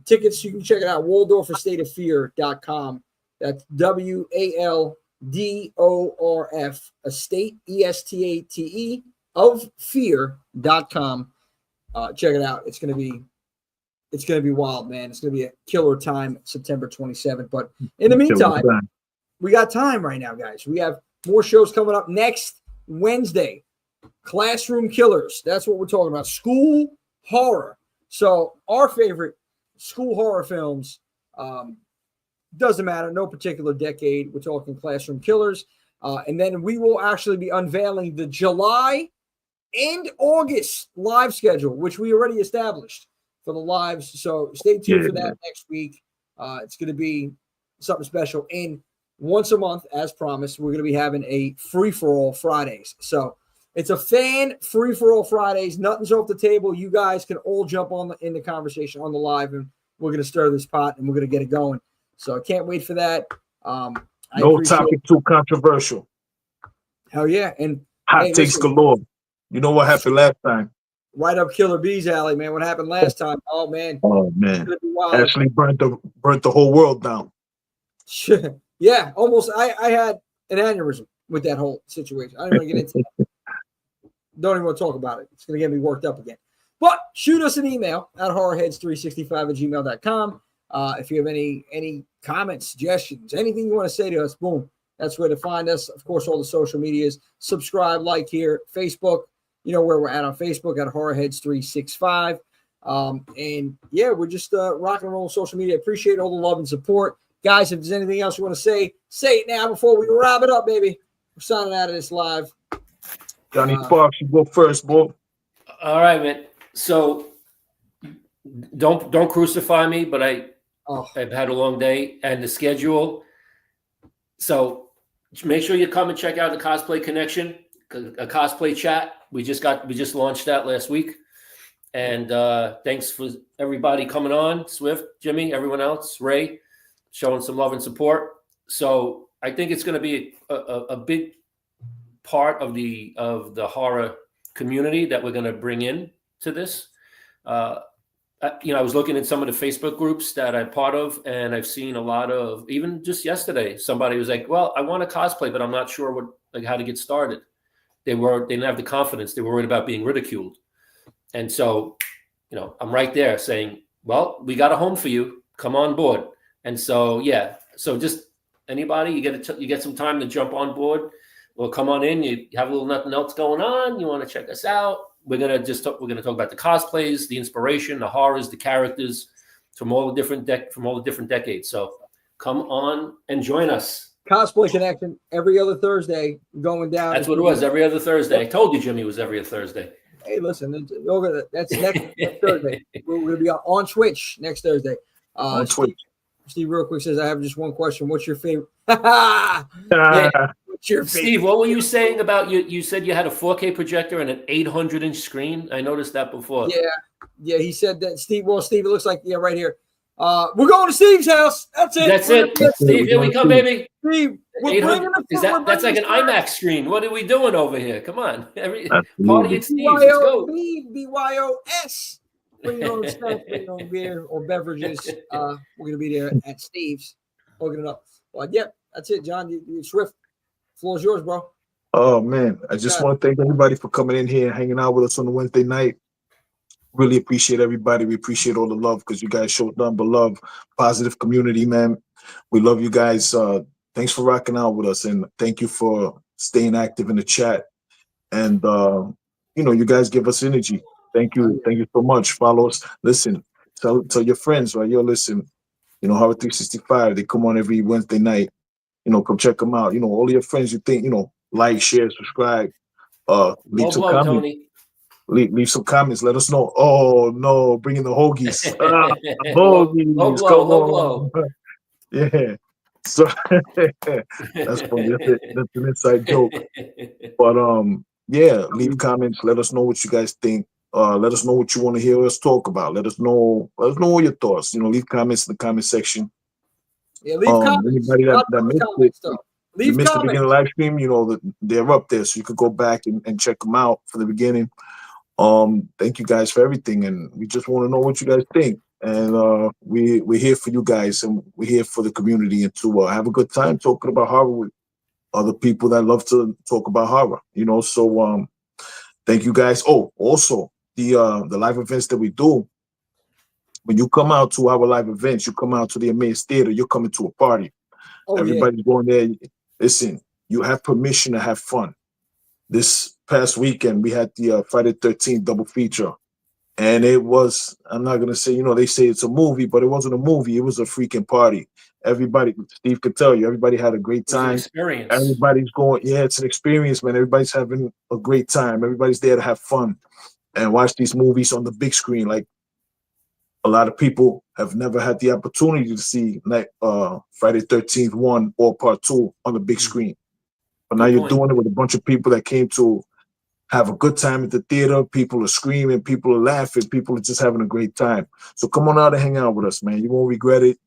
Tickets, you can check it out, WaldorfEstateOfFear.com. That's WALDORF, estate, ESTATE, of fear.com. Check it out. It's gonna be wild, man. It's gonna be a killer time, September 27th. But in the meantime, we got time right now, guys. We have more shows coming up next Wednesday. Classroom Killers. That's what we're talking about. School horror. So our favorite school horror films. Doesn't matter, no particular decade. We're talking Classroom Killers. And then we will actually be unveiling the July and August live schedule, which we already established for the lives. So stay tuned for that next week. It's going to be something special. And once a month, as promised, we're going to be having a free-for-all Fridays. So it's a fan free-for-all Fridays. Nothing's off the table. You guys can all jump in the conversation on the live, and we're going to stir this pot, and we're going to get it going. So I can't wait for that. No topic too controversial. Hell yeah. And hot takes galore. You know what happened last time? right up Killer Bee's alley, man. What happened last time? Oh man, Oh man, it's gonna be wild. Ashley burnt the whole world down. Yeah, almost. I had an aneurysm with that whole situation. I don't even get into that. Don't even want to talk about it. It's going to get me worked up again. But shoot us an email at horrorheads365@gmail.com. If you have any comments, suggestions, anything you want to say to us, boom, that's where to find us. Of course, all the social medias. Subscribe, like here, Facebook. You know where we're at on Facebook at horrorheads365. And yeah, we're just rocking and rolling social media. Appreciate all the love and support. Guys, if there's anything else you want to say it now before we wrap it up, baby. We're signing out of this live. Johnny Sparks, you go first, boy. All right, man. So don't crucify me, but I've had a long day and the schedule. So make sure you come and check out the Cosplay Connection, a cosplay chat. We just launched that last week. And thanks for everybody coming on. Swift, Jimmy, everyone else, Ray, showing some love and support. So I think it's going to be a big part of the horror community that we're going to bring in to this. I was looking at some of the Facebook groups that I'm part of, and I've seen a lot of, even just yesterday, somebody was like, well, I want to cosplay, but I'm not sure how to get started. They didn't have the confidence. They were worried about being ridiculed. And so, I'm right there saying, well, we got a home for you. Come on board. And so, yeah. So just anybody, you get some time to jump on board. Well, come on in. You have a little nothing else going on. You want to check us out? We're gonna talk about the cosplays, the inspiration, the horrors, the characters from all the different decades. So come on and join us. Cosplay Connection every other Thursday going down. That's what it was, every other Thursday. I told you, Jimmy, it was every other Thursday. Hey, listen, that's next Thursday. We're going to be on Twitch next Thursday. On Twitch. Steve, real quick, says, I have just one question. What's your favorite? Yeah. What's your favorite? Steve, what were you saying about you said you had a 4K projector and an 800-inch screen? I noticed that before. Yeah, he said that. Steve, it looks like, right here. We're going to Steve's house. That's it. Steve, here we come, baby. Steve, we're bringing that's like an IMAX screen. What are we doing over here? Come on. Party at Steve's. Let's go. BYOS. Bring your own stuff, bring your own beer or beverages. We're going to be there at Steve's. Hooking it up. Well, yeah, that's it, John. You Swift. Floor's yours, bro. Oh, man. I just want to thank everybody for coming in here and hanging out with us on the Wednesday night. Really appreciate everybody. We appreciate all the love because you guys showed nothing but love. Positive community, man. We love you guys. Thanks for rocking out with us, and thank you for staying active in the chat. And you guys give us energy. Thank you so much. Follow us. Listen, tell your friends, right? Listen. Horror 365. They come on every Wednesday night. Come check them out. All your friends. You think like, share, subscribe. Leave some comments. Tony. Leave some comments. Let us know. Oh no, bringing the hoagies. Hoagies. Come on. Yeah. So that's funny. That's an inside joke. But yeah, leave comments. Let us know what you guys think. Let us know what you want to hear us talk about. Let us know all your thoughts. Leave comments in the comment section. Yeah, leave comments. Anybody that missed it, you missed the beginning of the live stream, they're up there, so you could go back and check them out for the beginning. Thank you guys for everything, and we just want to know what you guys think. And we're here for you guys, and we're here for the community, and to have a good time talking about horror with other people that love to talk about horror. So thank you guys. Oh, also the live events that we do. When you come out to our live events, you come out to the Amaze Theater, you're coming to a party. Everybody's going there. Listen, you have permission to have fun. This past weekend, we had the Friday 13th double feature. And it was, I'm not going to say, they say it's a movie, but it wasn't a movie. It was a freaking party. Everybody, Steve could tell you, everybody had a great time. Experience. Everybody's going, yeah, it's an experience, man. Everybody's having a great time. Everybody's there to have fun and watch these movies on the big screen. Like, a lot of people have never had the opportunity to see Friday 13th 1 or part 2 on the big screen. But now you're doing it with a bunch of people that came to have a good time at the theater. People are screaming, people are laughing, people are just having a great time. So come on out and hang out with us, man. You won't regret it.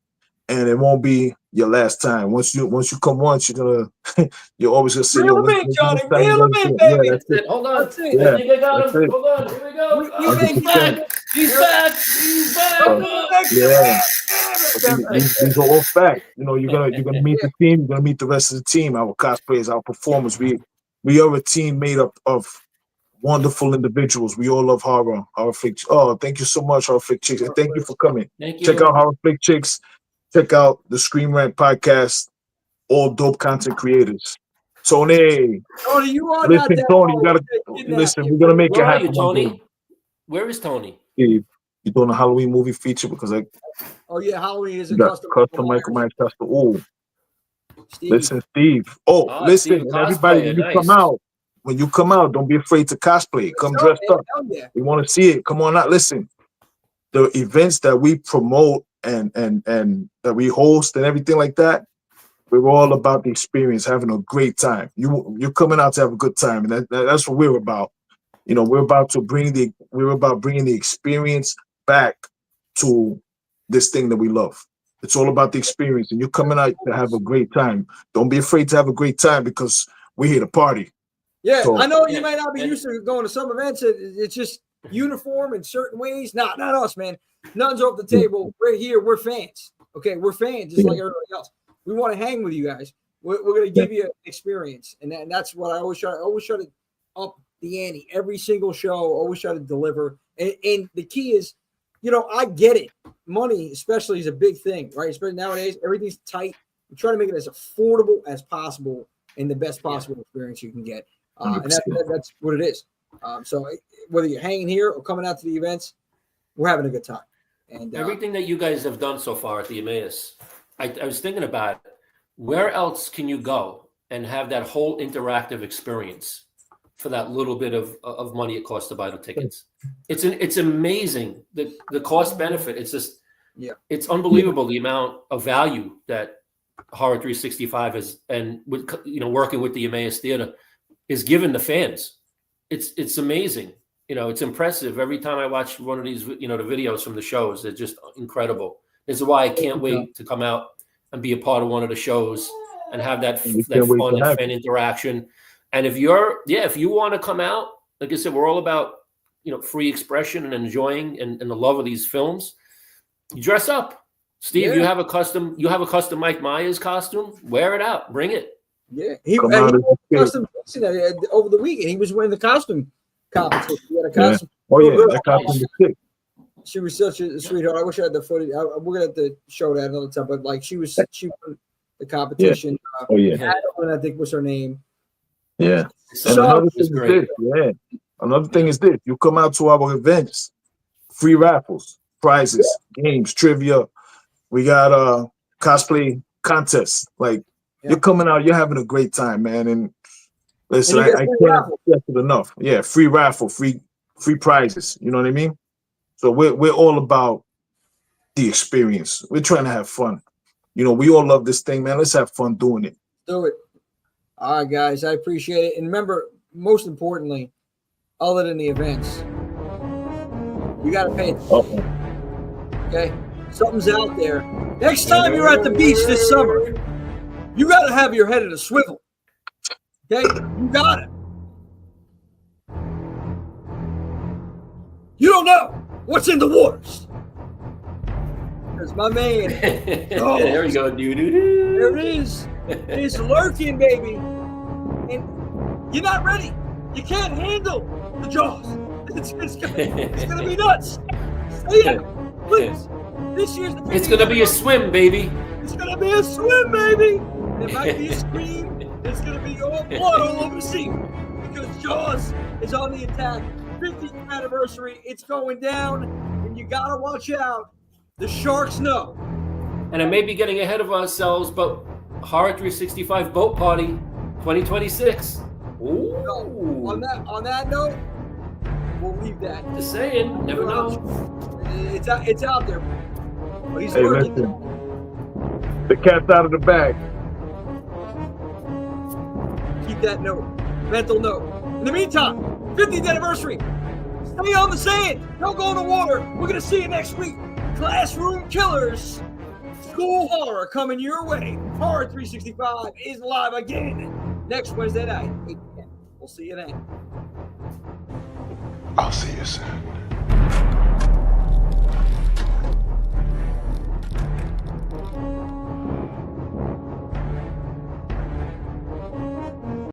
and it won't be your last time. Once you come once, you're always gonna say, Reel yo, him in, Johnny. Reel him in, baby. Yeah, that's it. Hold on. That's it. I think I got That's him. it. Hold on. Here we go. We He's ain't back. back. He's back. He's back. Yeah. These are all facts. You know, you're gonna meet the team. You're gonna meet the rest of the team. Our cosplayers, our performers. We are a team made up of wonderful individuals. We all love horror flick. Oh, thank you so much, horror flick chicks, and thank you for coming. Thank you. Check out horror flick chicks. Check out the Screen Rant podcast. All dope content creators. Tony, You are listen, not that Tony, you old. gotta listen. We're gonna make Where it are happen. you, Tony? Where is Tony? Steve, you're doing a Halloween movie feature because I Oh yeah, Halloween is a got custom Michael Myers custom. Oh, Steve. listen, Steve. Oh, Oh, listen, Steve, and everybody, cosplayer, when you come out, don't be afraid to cosplay. Come dressed up. Hell yeah. We want to see it. Come on out. Listen, the events that we promote and that we host and everything like that, we're all about the experience, having a great time. You're coming out to have a good time, and that's what we're about. You know, we're about bringing the experience back to this thing that we love. It's all about the experience, and you're coming out to have a great time. Don't be afraid to have a great time because we're here to party. Yeah, So- I know you might not be used to going to some events. It's just uniform in certain ways. Not us, man. Nothing's off the table. We're here. We're fans. Okay, we're fans just like everybody else. We want to hang with you guys. We're going to give you an experience, and that's what I always try to up the ante. Every single show, always try to deliver. And the key is, you know, I get it. Money, especially, is a big thing, right? Especially nowadays, everything's tight. We try to make it as affordable as possible and the best possible experience you can get. And that's what it is. So whether you're hanging here or coming out to the events, we're having a good time. And Everything that you guys have done so far at the Emmaus, I was thinking about where else can you go and have that whole interactive experience for that little bit of money it costs to buy the tickets. It's amazing the cost benefit. It's just it's unbelievable the amount of value that Horror 365 has, and with working with the Emmaus Theater is given the fans. It's amazing. You know, it's impressive. Every time I watch one of these, the videos from the shows, they're just incredible. This is why I can't wait to come out and be a part of one of the shows and have that fun and fan interaction. And if you want to come out, like I said, we're all about, free expression and enjoying and the love of these films. You dress up. Steve, you have a custom Mike Myers costume. Wear it out. Bring it. Yeah. He custom over the weekend. He was wearing the costume competition. He had a costume. Yeah. Oh yeah, that costume was sick. She was such a sweetheart. I wish I had the footage. We're gonna have to show that another time. But like she won the competition. Yeah. Adeline, I think was her name. Yeah. So Another thing is this. You come out to our events, free raffles, prizes, games, trivia. We got cosplay contests. Like you're coming out, you're having a great time, man. And listen, I can't stress it enough. Yeah, free raffle, free prizes. You know what I mean? So we're all about the experience. We're trying to have fun. We all love this thing, man. Let's have fun doing it. Do it. All right, guys. I appreciate it. And remember, most importantly, other than the events, you got to pay attention. Okay? Something's out there. Next time you're at the beach this summer, you got to have your head in a swivel. Okay? You got it. You don't know what's in the waters. There's my man. There you go. There it is. It's lurking, baby. And you're not ready. You can't handle the jaws. It's gonna be nuts. Stay in, please. This year's the It's gonna be a swim, baby. It's gonna be a swim, baby. It might be a scream. It's gonna be all blood all over the sea because Jaws is on the attack. 50th anniversary. It's going down, and you gotta watch out. The sharks know. And I may be getting ahead of ourselves, but Horror 365 Boat Party 2026. Ooh. So, on that note, we'll leave that. Just saying, never know. It's out there. But he's Hey, working. listen. The cat's out of the bag. Keep that note. Mental note. In the meantime, 50th anniversary. Stay on the sand. Don't go in the water. We're going to see you next week. Classroom Killers. school horror coming your way. Horror 365 is live again next Wednesday night, 8 p.m. We'll see you then. I'll see you soon.